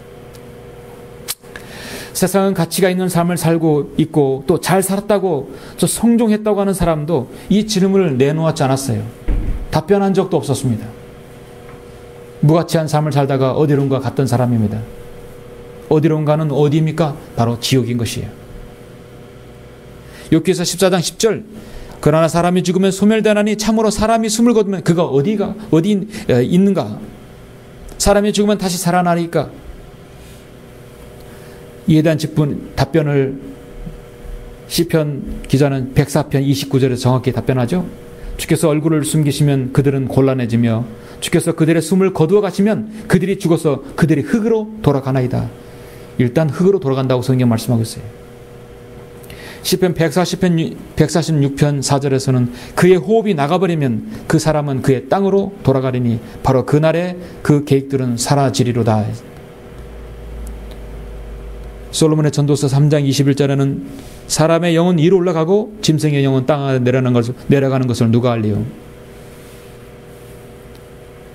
세상은 가치가 있는 삶을 살고 있고 또 잘 살았다고 또 성종했다고 하는 사람도 이 질문을 내놓았지 않았어요. 답변한 적도 없었습니다. 무가치한 삶을 살다가 어디론가 갔던 사람입니다. 어디론가는 어디입니까? 바로 지옥인 것이에요. 욥기서 14장 10절 그러나 사람이 죽으면 소멸되나니 참으로 사람이 숨을 거두면 그가 어디 있는가? 사람이 죽으면 다시 살아나니까. 이에 대한 답변을 시편 기자는 104편 29절에서 정확히 답변하죠. 주께서 얼굴을 숨기시면 그들은 곤란해지며 주께서 그들의 숨을 거두어 가시면 그들이 죽어서 그들이 흙으로 돌아가나이다. 일단 흙으로 돌아간다고 성경 말씀하고 있어요. 시편 146편 4절에서는 그의 호흡이 나가버리면 그 사람은 그의 땅으로 돌아가리니 바로 그날에 그 계획들은 사라지리로다. 솔로몬의 전도서 3장 21절에는 사람의 영은 위로 올라가고 짐승의 영은 땅에 내려가는 것을 누가 알리요.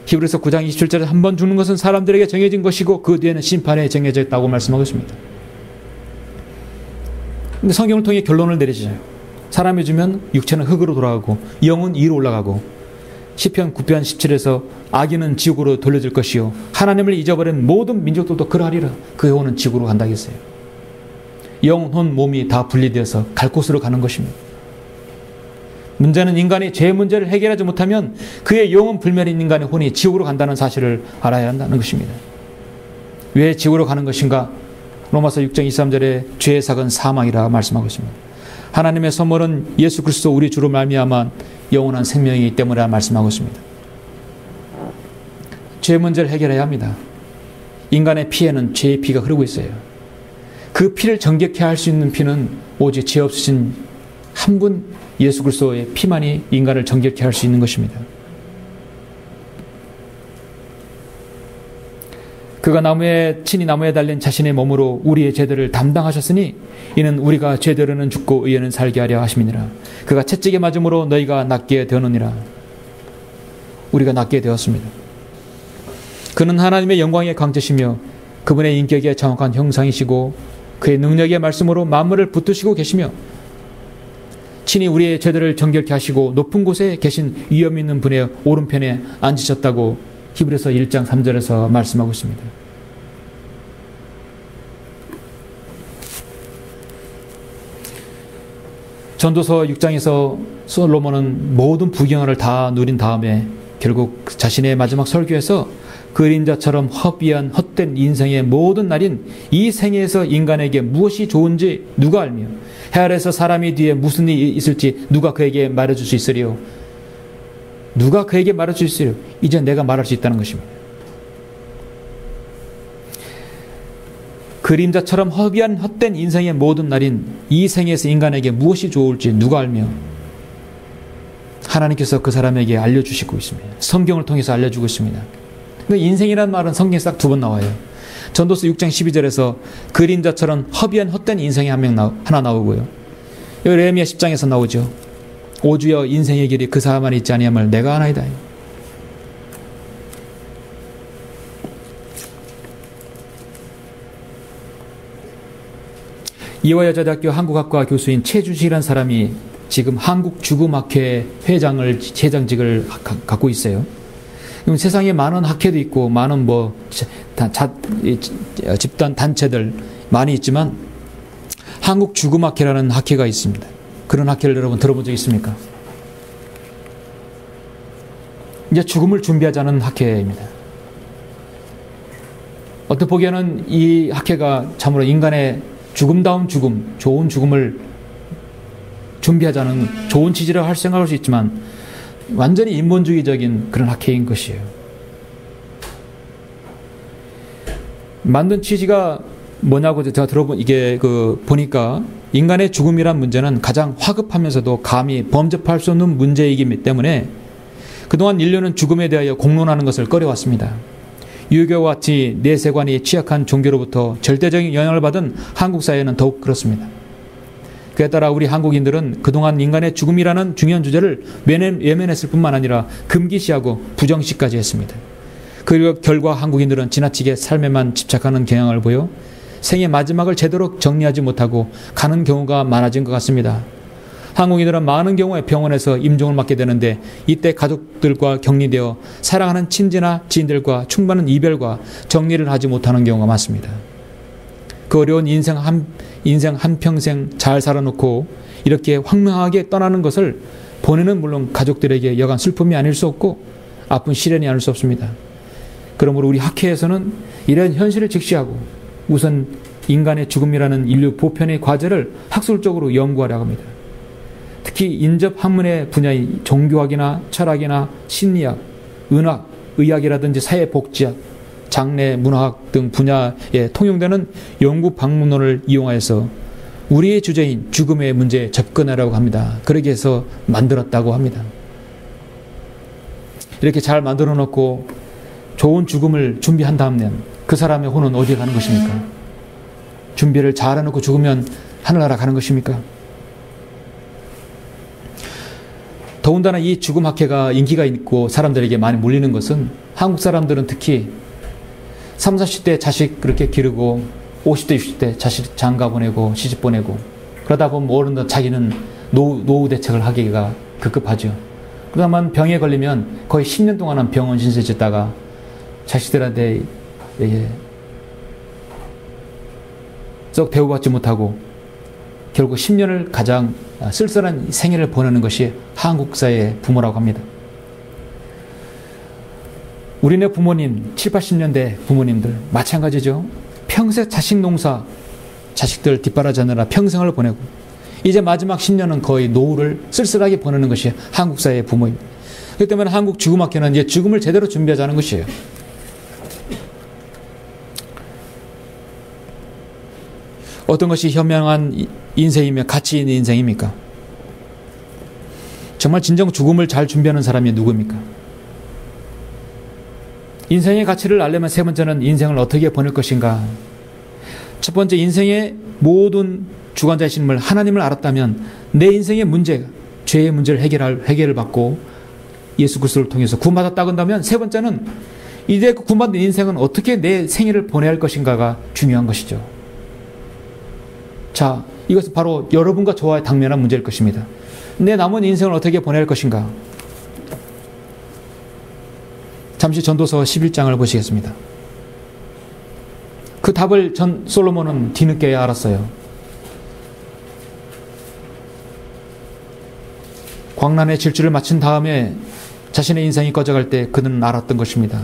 히브리서 9장 27절에 한 번 죽는 것은 사람들에게 정해진 것이고 그 뒤에는 심판에 정해져 있다고 말씀하고 있습니다. 근데 성경을 통해 결론을 내리시죠. 사람이 죽으면 육체는 흙으로 돌아가고 영은 위로 올라가고 시편 9편 17에서 악인은 지옥으로 돌려질 것이요 하나님을 잊어버린 모든 민족들도 그러하리라. 그 영혼은 지옥으로 간다고 했어요. 영혼, 몸이 다 분리되어서 갈 곳으로 가는 것입니다. 문제는 인간이 죄 문제를 해결하지 못하면 그의 영혼 불멸인 인간의 혼이 지옥으로 간다는 사실을 알아야 한다는 것입니다. 왜 지옥으로 가는 것인가? 로마서 6장 23절에 죄의 삭은 사망이라 말씀하고 있습니다. 하나님의 선물은 예수 그리스도 우리 주로 말미암아 영원한 생명이기 때문에 말씀하고 있습니다. 죄 문제를 해결해야 합니다. 인간의 피에는 죄의 피가 흐르고 있어요. 그 피를 정결케 할 수 있는 피는 오직 죄 없으신 한 분 예수 그리스도의 피만이 인간을 정결케 할 수 있는 것입니다. 그가 친히 나무에 달린 자신의 몸으로 우리의 죄들을 담당하셨으니 이는 우리가 죄대로는 죽고 의에는 살게 하려 하심이니라. 그가 채찍에 맞음으로 너희가 낫게 되었느니라. 우리가 낫게 되었습니다. 그는 하나님의 영광의 광채시며 그분의 인격의 정확한 형상이시고 그의 능력의 말씀으로 만물을 붙드시고 계시며 친히 우리의 죄들을 정결케 하시고 높은 곳에 계신 위엄 있는 분의 오른편에 앉으셨다고 히브리서 1장 3절에서 말씀하고 있습니다. 전도서 6장에서 솔로몬은 모든 부경을 다 누린 다음에 결국 자신의 마지막 설교에서 그림자처럼 허비한 헛된 인생의 모든 날인 이 생에서 인간에게 무엇이 좋은지 누가 알며 해 아래에서 사람이 뒤에 무슨 일이 있을지 누가 그에게 말해줄 수 있으리요. 누가 그에게 말할 수 있어요? 이제 내가 말할 수 있다는 것입니다. 그림자처럼 허비한 헛된 인생의 모든 날인 이 생에서 인간에게 무엇이 좋을지 누가 알며 하나님께서 그 사람에게 알려주시고 있습니다. 성경을 통해서 알려주고 있습니다. 인생이라는 말은 성경에 딱 2번 나와요. 전도서 6장 12절에서 그림자처럼 허비한 헛된 인생이 하나 나오고요. 레미야 10장에서 나오죠. 오주여 인생의 길이 그 사람 안에 있지 아니함을 내가 아나이다. 이화여자대학교 한국학과 교수인 최준식이라는 사람이 지금 한국주금학회 회장직을 갖고 있어요. 세상에 많은 학회도 있고 많은 집단 단체들 많이 있지만 한국주금학회라는 학회가 있습니다. 그런 학회를 여러분 들어본 적 있습니까? 이제 죽음을 준비하자는 학회입니다. 어떻게 보기에는 이 학회가 참으로 인간의 죽음다운 죽음, 좋은 죽음을 준비하자는 좋은 취지라고 생각할 수 있지만 완전히 인본주의적인 그런 학회인 것이에요. 만든 취지가 뭐냐고 제가 보니까 인간의 죽음이란 문제는 가장 화급하면서도 감히 범접할 수 없는 문제이기 때문에 그동안 인류는 죽음에 대하여 공론하는 것을 꺼려왔습니다. 유교와 같이 내세관이 취약한 종교로부터 절대적인 영향을 받은 한국 사회는 더욱 그렇습니다. 그에 따라 우리 한국인들은 그동안 인간의 죽음이라는 중요한 주제를 외면했을 뿐만 아니라 금기시하고 부정시까지 했습니다. 그 결과 한국인들은 지나치게 삶에만 집착하는 경향을 보여 생의 마지막을 제대로 정리하지 못하고 가는 경우가 많아진 것 같습니다. 한국인들은 많은 경우에 병원에서 임종을 맞게 되는데 이때 가족들과 격리되어 사랑하는 친지나 지인들과 충분한 이별과 정리를 하지 못하는 경우가 많습니다. 그 어려운 인생 한평생 잘 살아놓고 이렇게 황망하게 떠나는 것을 보내는 물론 가족들에게 여간 슬픔이 아닐 수 없고 아픈 시련이 아닐 수 없습니다. 그러므로 우리 학회에서는 이런 현실을 직시하고 우선 인간의 죽음이라는 인류 보편의 과제를 학술적으로 연구하려고 합니다. 특히 인접 학문의 분야인 종교학이나 철학이나 심리학, 은학, 의학이라든지 사회복지학, 장례, 문화학 등 분야에 통용되는 연구 방문론을 이용하여서 우리의 주제인 죽음의 문제에 접근하려고 합니다. 그러기 위해서 만들었다고 합니다. 이렇게 잘 만들어 놓고 좋은 죽음을 준비한 다음엔 그 사람의 혼은 어디에 가는 것입니까? 준비를 잘 해놓고 죽으면 하늘나라 가는 것입니까? 더군다나 이 죽음학회가 인기가 있고 사람들에게 많이 몰리는 것은 한국 사람들은 특히 30, 40대 자식 그렇게 기르고 50대, 60대 자식 장가 보내고 시집 보내고 그러다 보면 어른들 자기는 노후 대책을 하기가 급급하죠. 그러다만 병에 걸리면 거의 10년 동안은 병원 신세 짓다가 자식들한테 썩 대우받지 못하고 결국 10년을 가장 쓸쓸한 생애를 보내는 것이 한국 사회의 부모라고 합니다. 우리네 부모님, 7, 80년대 부모님들 마찬가지죠. 평생 자식 농사, 자식들 뒷바라지하느라 평생을 보내고 이제 마지막 10년은 거의 노후를 쓸쓸하게 보내는 것이 한국 사회의 부모입니다. 그렇기 때문에 한국 죽음학회는 이제 죽음을 제대로 준비하자는 것이에요. 어떤 것이 현명한 인생이며 가치 있는 인생입니까? 정말 진정 죽음을 잘 준비하는 사람이 누구입니까? 인생의 가치를 알려면 세 번째는 인생을 어떻게 보낼 것인가. 첫 번째, 인생의 모든 주관자이신 하나님을 알았다면 내 인생의 문제, 죄의 문제를 해결을 받고 예수 그리스도를 통해서 구원받았다고 한다면 세 번째는 이제 그 구원받은 인생은 어떻게 내 생애를 보내야 할 것인가가 중요한 것이죠. 자, 이것은 바로 여러분과 저와의 당면한 문제일 것입니다. 내 남은 인생을 어떻게 보낼 것인가. 잠시 전도서 11장을 보시겠습니다. 그 답을 솔로몬은 뒤늦게야 알았어요. 광란의 질주를 마친 다음에 자신의 인생이 꺼져갈 때 그는 알았던 것입니다.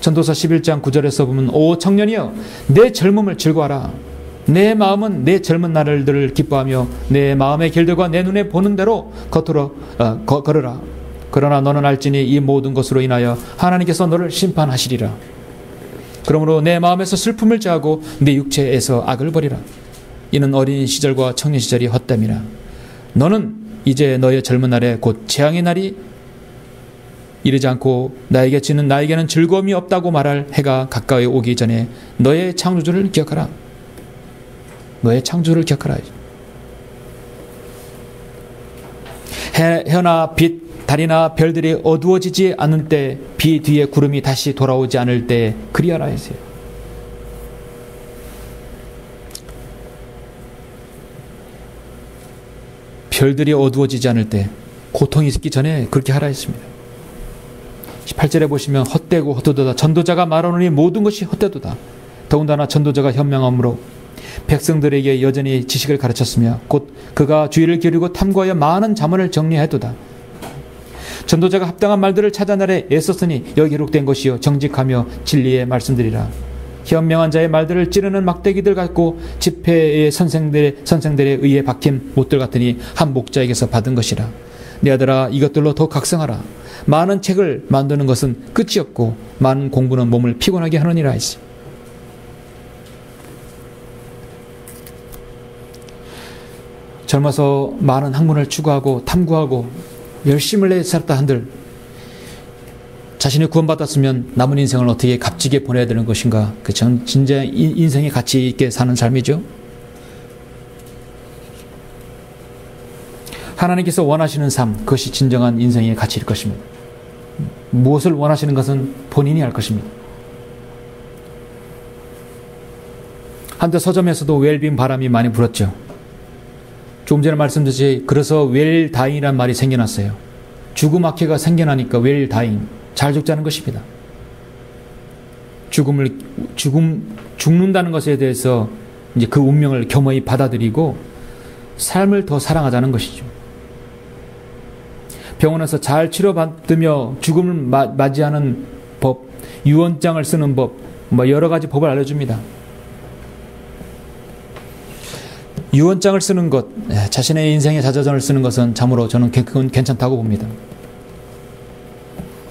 전도서 11장 9절에서 보면 오 청년이여 내 젊음을 즐거워하라. 내 마음은 내 젊은 날들을 기뻐하며 내 마음의 길들과 내 눈에 보는 대로 걸으라. 그러나 너는 알지니 이 모든 것으로 인하여 하나님께서 너를 심판하시리라. 그러므로 내 마음에서 슬픔을 제하고 내 육체에서 악을 버리라. 이는 어린 시절과 청년 시절이 헛됨이라. 너는 이제 너의 젊은 날에 곧 재앙의 날이 이르지 않고 나에게는 즐거움이 없다고 말할 해가 가까이 오기 전에 너의 창조주를 기억하라. 너의 창조주를 기억하라. 해나 빛, 달이나 별들이 어두워지지 않을 때, 비 뒤에 구름이 다시 돌아오지 않을 때 그리하라 했어요. 별들이 어두워지지 않을 때, 고통이 있기 전에 그렇게 하라 했습니다. 18절에 보시면 헛되고 헛되도다. 전도자가 말하노니 모든 것이 헛되도다. 더군다나 전도자가 현명함으로 백성들에게 여전히 지식을 가르쳤으며 곧 그가 주의를 기울이고 탐구하여 많은 자문을 정리하였도다. 전도자가 합당한 말들을 찾아내려 애썼으니 여기 기록된 것이요 정직하며 진리의 말씀들이라. 현명한 자의 말들을 찌르는 막대기들 같고 집회의 선생들에 의해 박힌 못들 같으니 한 목자에게서 받은 것이라. 내 아들아 이것들로 더 각성하라. 많은 책을 만드는 것은 끝이 없고 많은 공부는 몸을 피곤하게 하느니라 했습니다. 젊어서 많은 학문을 추구하고 탐구하고 열심을 내 살았다 한들 자신이 구원받았으면 남은 인생을 어떻게 값지게 보내야 되는 것인가? 그 진짜 인생의 가치 있게 사는 삶이죠. 하나님께서 원하시는 삶, 그것이 진정한 인생의 가치일 것입니다. 무엇을 원하시는 것은 본인이 알 것입니다. 한때 서점에서도 웰빙 바람이 많이 불었죠. 조금 전에 말씀드렸듯이 그래서 웰다잉이라는 말이 생겨났어요. 죽음 악해가 생겨나니까 웰다잉, 잘 죽자는 것입니다. 죽는다는 것에 대해서 이제 그 운명을 겸허히 받아들이고 삶을 더 사랑하자는 것이죠. 병원에서 잘 치료받으며 죽음을 맞이하는 법, 유언장을 쓰는 법, 여러 가지 법을 알려줍니다. 유언장을 쓰는 것, 자신의 인생의 자서전을 쓰는 것은 참으로 저는 그건 괜찮다고 봅니다.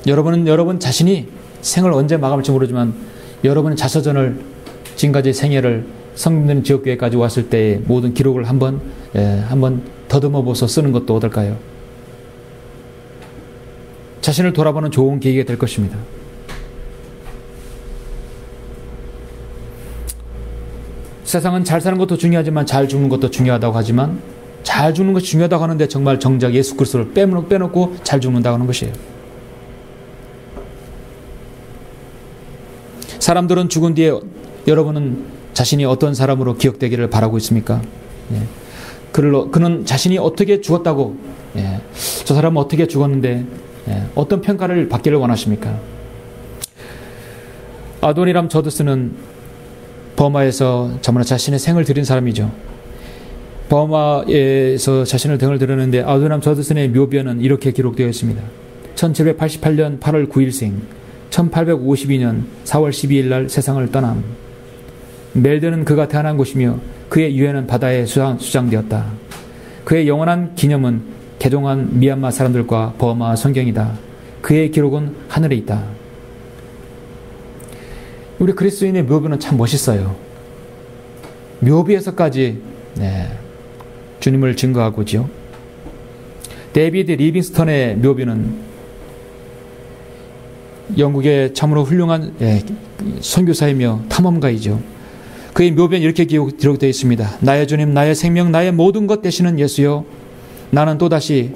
여러분 자신이 생을 언제 마감할지 모르지만 여러분의 자서전을 지금까지 생애를 성민들은 지역교회까지 왔을 때의 모든 기록을 한번 더듬어보서 쓰는 것도 어떨까요? 자신을 돌아보는 좋은 계기가 될 것입니다. 세상은 잘 사는 것도 중요하지만 잘 죽는 것도 중요하다고 하지만 잘 죽는 것이 중요하다고 하는데 정말 정작 예수 그리스도를 빼놓고 잘 죽는다고 하는 것이에요. 사람들은 죽은 뒤에 여러분은 자신이 어떤 사람으로 기억되기를 바라고 있습니까? 그는 자신이 어떻게 죽었다고, 저 사람은 어떻게 죽었는데 어떤 평가를 받기를 원하십니까? 아도니람 저드스는 버마에서 정말 자신의 생을 들인 사람이죠. 버마에서 자신의 등을 드렸는데 아도니람 저드스의 묘비에는 이렇게 기록되어 있습니다. 1788년 8월 9일생, 1852년 4월 12일 날 세상을 떠남. 멜드는 그가 태어난 곳이며 그의 유해는 바다에 수장되었다. 그의 영원한 기념은 개종한 미얀마 사람들과 버마 성경이다. 그의 기록은 하늘에 있다. 우리 그리스도인의 묘비는 참 멋있어요. 묘비에서까지 주님을 증거하고죠. 데이비드 리빙스턴의 묘비는 영국의 참으로 훌륭한 선교사이며 탐험가이죠. 그의 묘비는 이렇게 기록되어 있습니다. 나의 주님, 나의 생명, 나의 모든 것 되시는 예수여, 나는 또다시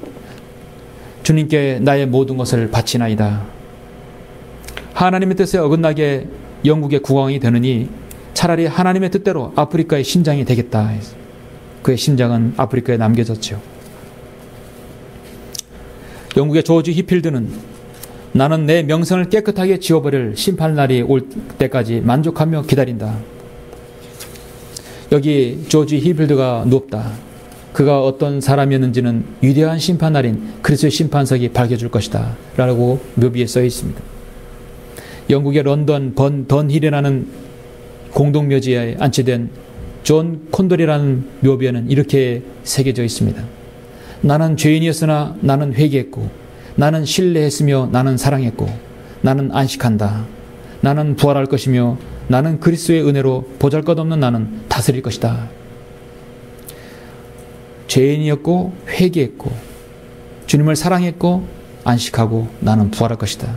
주님께 나의 모든 것을 바치나이다. 하나님의 뜻에 어긋나게 영국의 국왕이 되느니 차라리 하나님의 뜻대로 아프리카의 심장이 되겠다. 그의 심장은 아프리카에 남겨졌죠. 영국의 조지 히필드는 나는 내 명성을 깨끗하게 지워버릴 심판날이 올 때까지 만족하며 기다린다. 여기 조지 히필드가 누웠다. 그가 어떤 사람이었는지는 위대한 심판날인 그리스도의 심판석이 밝혀줄 것이다 라고 묘비에 써 있습니다. 영국의 런던 던힐이라는 공동묘지에 안치된 존 콘돌이라는 묘비에는 이렇게 새겨져 있습니다. 나는 죄인이었으나 나는 회개했고, 나는 신뢰했으며 나는 사랑했고, 나는 안식한다. 나는 부활할 것이며 나는 그리스도의 은혜로 보잘것없는 나는 다스릴 것이다. 죄인이었고 회개했고 주님을 사랑했고 안식하고 나는 부활할 것이다.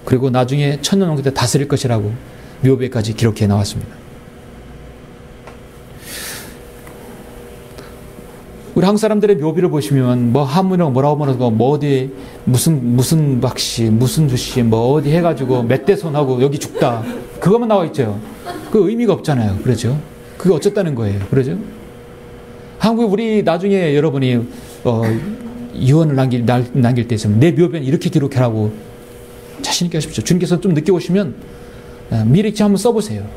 그리고 나중에 천년왕국 때 다스릴 것이라고 묘배까지 기록해 나왔습니다. 우리 한국 사람들의 묘비를 보시면 뭐 한문이라고 뭐라고 뭐 어디 무슨 박씨 무슨 두씨 뭐 어디 해가지고 몇 대 손하고 여기 죽다 그것만 나와 있죠. 그 의미가 없잖아요. 그렇죠? 그게 어쨌다는 거예요. 그렇죠? 한국에 우리 나중에 여러분이 유언을 남길 때 있으면 내 묘변 이렇게 기록하라고 자신 있게 하십시오. 주님께서 좀 늦게 오시면 미리 한번 써보세요.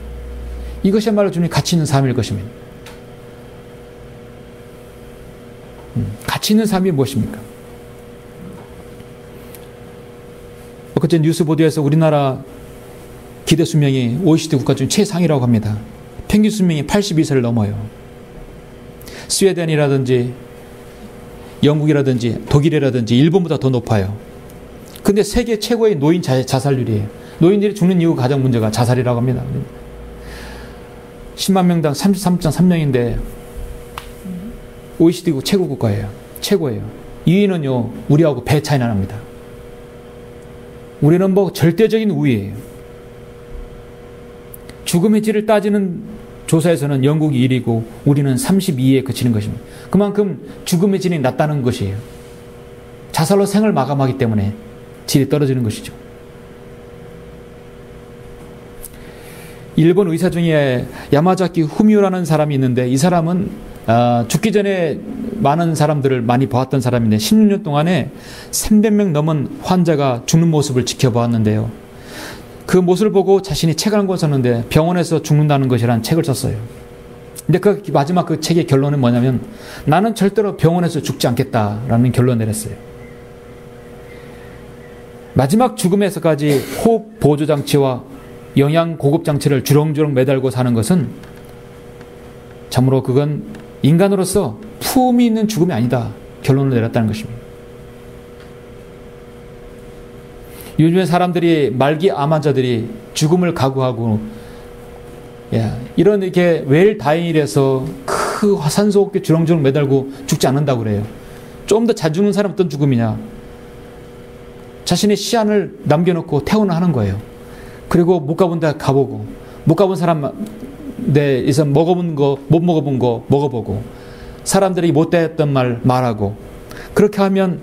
이것이야말로 주님 가치 있는 삶일 것입니다. 가치 있는 삶이 무엇입니까? 엊그제 뉴스 보도에서 우리나라 기대 수명이 OECD 국가 중 최상이라고 합니다. 평균 수명이 82세를 넘어요. 스웨덴이라든지 영국이라든지 독일이라든지 일본보다 더 높아요. 근데 세계 최고의 노인 자살률이에요. 노인들이 죽는 이유 가장 문제가 자살이라고 합니다. 10만 명당 33.3명인데 OECD국 최고 국가예요. 최고예요. 2위는요, 우리하고 배 차이나 납니다. 우리는 뭐 절대적인 우위예요. 죽음의 질을 따지는 조사에서는 영국이 1위고 우리는 32위에 그치는 것입니다. 그만큼 죽음의 질이 낮다는 것이에요. 자살로 생을 마감하기 때문에 질이 떨어지는 것이죠. 일본 의사 중에 야마자키 후미오라는 사람이 있는데 이 사람은 죽기 전에 많은 사람들을 많이 보았던 사람인데 16년 동안에 300명 넘은 환자가 죽는 모습을 지켜보았는데요. 그 모습을 보고 자신이 책을 한 권 썼는데 병원에서 죽는다는 것이라는 책을 썼어요. 근데 그 마지막 그 책의 결론은 뭐냐면 나는 절대로 병원에서 죽지 않겠다라는 결론을 내렸어요. 마지막 죽음에서까지 호흡 보조 장치와 영양 공급 장치를 주렁주렁 매달고 사는 것은 참으로 그건 인간으로서 품이 있는 죽음이 아니다. 결론을 내렸다는 것입니다. 요즘에 사람들이 말기 암 환자들이 죽음을 각오하고 이런 이렇게 웰다잉이라서 그 산소호흡기 주렁주렁 매달고 죽지 않는다고 그래요. 좀 더 잘 죽는 사람은 어떤 죽음이냐? 자신의 시안을 남겨놓고 퇴원을 하는 거예요. 그리고 못 가본 데 가보고 못 가본 사람 내에서 먹어본 거 못 먹어본 거 먹어보고 사람들이 못됐던 말 말하고 그렇게 하면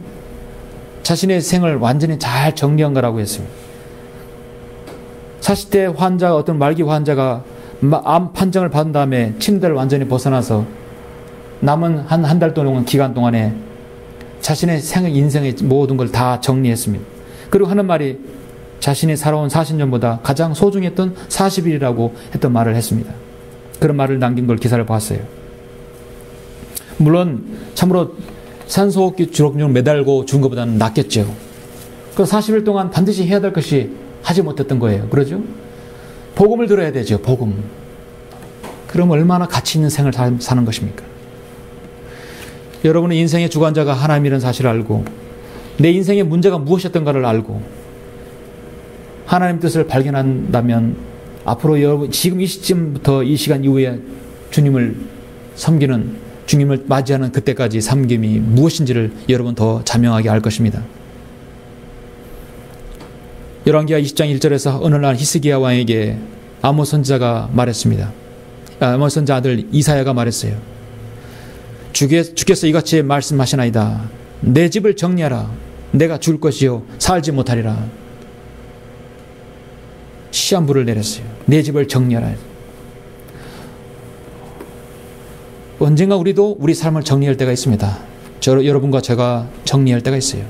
자신의 생을 완전히 잘 정리한 거라고 했습니다. 40대 환자 어떤 말기 환자가 암 판정을 받은 다음에 침대를 완전히 벗어나서 남은 한 달 동안 기간 동안에 자신의 인생의 모든 걸 다 정리했습니다. 그리고 하는 말이 자신이 살아온 40년보다 가장 소중했던 40일이라고 했던 말을 했습니다. 그런 말을 남긴 걸 기사를 봤어요. 물론 참으로 산소호흡기 주렁주렁 매달고 죽은 것보다는 낫겠죠. 그 40일 동안 반드시 해야 될 것이 하지 못했던 거예요. 그러죠? 복음을 들어야 되죠. 복음. 그럼 얼마나 가치 있는 생을 사는 것입니까? 여러분은 인생의 주관자가 하나님이라는 사실을 알고 내 인생의 문제가 무엇이었던가를 알고 하나님 뜻을 발견한다면 앞으로 여러분 지금 이 시점부터 이 시간 이후에 주님을 섬기는 주님을 맞이하는 그때까지 섬김이 무엇인지를 여러분 더 자명하게 알 것입니다. 열왕기하 20장 1절에서 어느 날 히스기야 왕에게 아모스 선지자가 말했습니다. 아모스 선지자 아들 이사야가 말했어요. 주께서 이같이 말씀하시나이다. 내 집을 정리하라. 내가 죽을 것이요 살지 못하리라. 시한부를 내렸어요. 내 집을 정리하라. 언젠가 우리도 우리 삶을 정리할 때가 있습니다. 여러분과 제가 정리할 때가 있어요.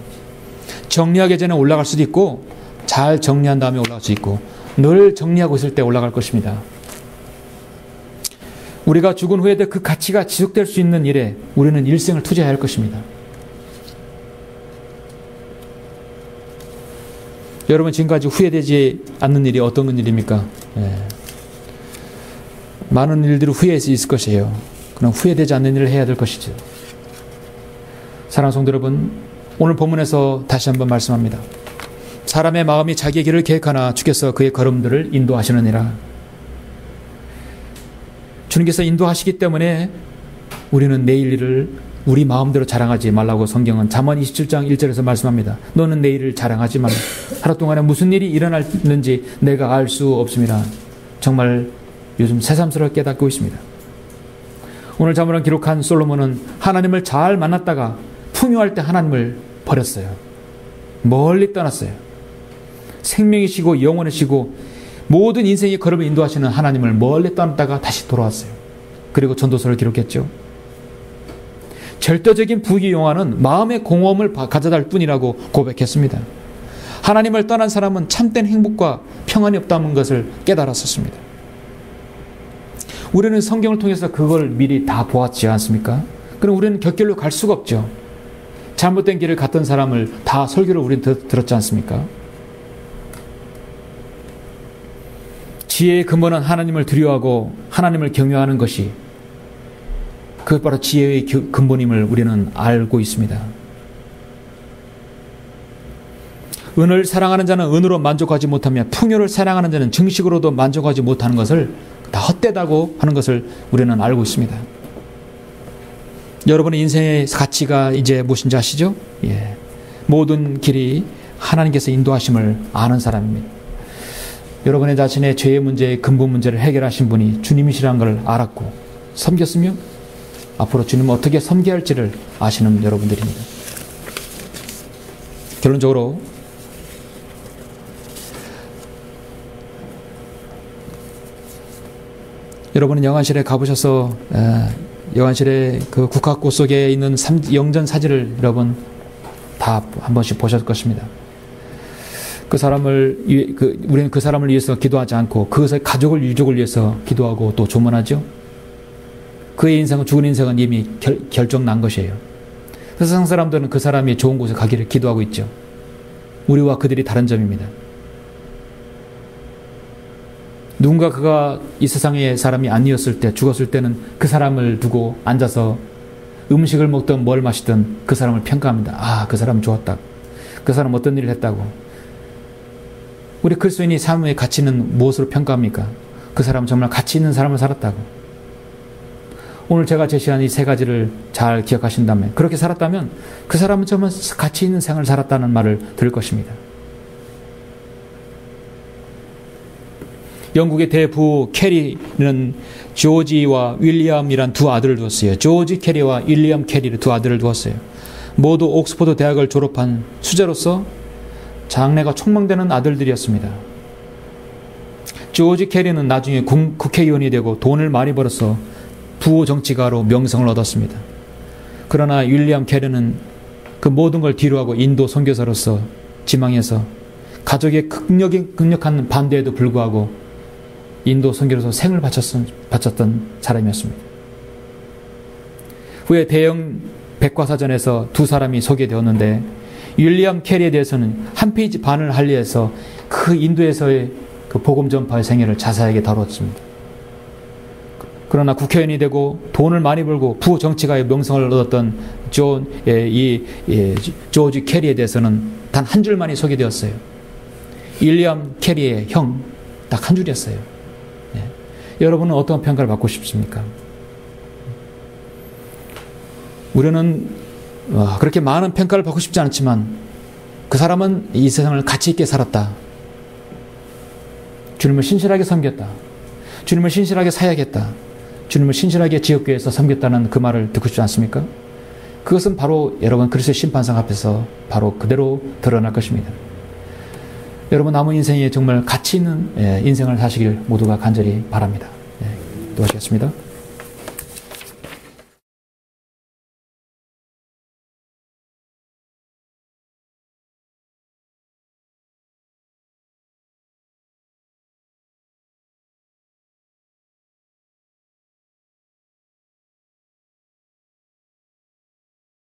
정리하기 전에 올라갈 수도 있고 잘 정리한 다음에 올라갈 수 있고 늘 정리하고 있을 때 올라갈 것입니다. 우리가 죽은 후에도 그 가치가 지속될 수 있는 일에 우리는 일생을 투자해야 할 것입니다. 여러분 지금까지 후회되지 않는 일이 어떤 일입니까? 많은 일들이 후회해서 있을 것이에요. 그럼 후회되지 않는 일을 해야 될 것이죠. 사랑하는 성도 여러분, 오늘 본문에서 다시 한번 말씀합니다. 사람의 마음이 자기의 길을 계획하나 주께서 그의 걸음들을 인도하시느니라. 주님께서 인도하시기 때문에 우리는 내일 일을 우리 마음대로 자랑하지 말라고 성경은 잠언 27장 1절에서 말씀합니다. 너는 내일을 자랑하지 말라. 하루 동안에 무슨 일이 일어났는지 내가 알 수 없음이라. 정말 요즘 새삼스럽게 깨닫고 있습니다. 오늘 잠언을 기록한 솔로몬은 하나님을 잘 만났다가 풍요할 때 하나님을 버렸어요. 멀리 떠났어요. 생명이시고 영원이시고 모든 인생의 걸음을 인도하시는 하나님을 멀리 떠났다가 다시 돌아왔어요. 그리고 전도서를 기록했죠. 절대적인 부귀 영화는 마음의 공허함을 가져다 줄 뿐이라고 고백했습니다. 하나님을 떠난 사람은 참된 행복과 평안이 없다는 것을 깨달았었습니다. 우리는 성경을 통해서 그걸 미리 다 보았지 않습니까? 그럼 우리는 곁길로 갈 수가 없죠. 잘못된 길을 갔던 사람을 다 설교를 우리는 들었지 않습니까? 지혜의 근본은 하나님을 두려워하고 하나님을 경외하는 것이 그것 바로 지혜의 근본임을 우리는 알고 있습니다. 은을 사랑하는 자는 은으로 만족하지 못하며 풍요를 사랑하는 자는 증식으로도 만족하지 못하는 것을 다 헛되다고 하는 것을 우리는 알고 있습니다. 여러분의 인생의 가치가 이제 무엇인지 아시죠? 예. 모든 길이 하나님께서 인도하심을 아는 사람입니다. 여러분의 자신의 죄의 문제의 근본 문제를 해결하신 분이 주님이시라는 걸 알았고 섬겼으며 앞으로 주님을 어떻게 섬겨야 할지를 아시는 여러분들입니다. 결론적으로 여러분은 영안실에 가보셔서 영안실에 그 국화꽃 속에 있는 영전 사진을 여러분 다 한 번씩 보셨을 것입니다. 우리는 그 사람을 위해서 기도하지 않고 그 가족을 유족을 위해서 기도하고 또 조문하죠. 그의 인생은 죽은 인생은 이미 결정 난 것이에요. 세상 사람들은 그 사람이 좋은 곳에 가기를 기도하고 있죠. 우리와 그들이 다른 점입니다. 누군가 그가 이 세상의 사람이 아니었을 때 죽었을 때는 그 사람을 두고 앉아서 음식을 먹든 뭘 마시든 그 사람을 평가합니다. 아, 그 사람 좋았다. 그 사람 어떤 일을 했다고. 우리 그리스도인이 삶의 가치는 무엇으로 평가합니까? 그 사람은 정말 가치 있는 삶을 살았다고. 오늘 제가 제시한 이 세 가지를 잘 기억하신다면, 그렇게 살았다면 그 사람은 정말 가치 있는 생을 살았다는 말을 들을 것입니다. 영국의 대부 캐리는 조지와 윌리엄이란 두 아들을 두었어요. 조지 캐리와 윌리엄 캐리를 두 아들을 두었어요. 모두 옥스퍼드 대학을 졸업한 수재로서 장래가 촉망되는 아들들이었습니다. 조지 캐리는 나중에 국회의원이 되고 돈을 많이 벌어서 부호 정치가로 명성을 얻었습니다. 그러나 윌리엄 캐리는 그 모든 걸 뒤로하고 인도 선교사로서 지망해서 가족의 극력한 반대에도 불구하고 인도 선교로서 생을 바쳤던 사람이었습니다. 후에 대형 백과사전에서 두 사람이 소개되었는데 윌리엄 캐리에 대해서는 한 페이지 반을 할애해서 그 인도에서의 그 복음 전파의 생애를 자세하게 다루었습니다. 그러나 국회의원이 되고 돈을 많이 벌고 부호 정치가의 명성을 얻었던 조지 캐리에 대해서는 단 한 줄만이 소개되었어요. 윌리엄 캐리의 형, 딱 한 줄이었어요. 예. 여러분은 어떤 평가를 받고 싶습니까? 우리는 그렇게 많은 평가를 받고 싶지 않지만 그 사람은 이 세상을 가치 있게 살았다. 주님을 신실하게 섬겼다. 주님을 신실하게 사야겠다. 주님을 신실하게 지역교회에서 섬겼다는 그 말을 듣고 싶지 않습니까? 그것은 바로 여러분 그리스도의 심판상 앞에서 바로 그대로 드러날 것입니다. 여러분 남은 인생에 정말 가치 있는 인생을 사시길 모두가 간절히 바랍니다. 또 하시겠습니다.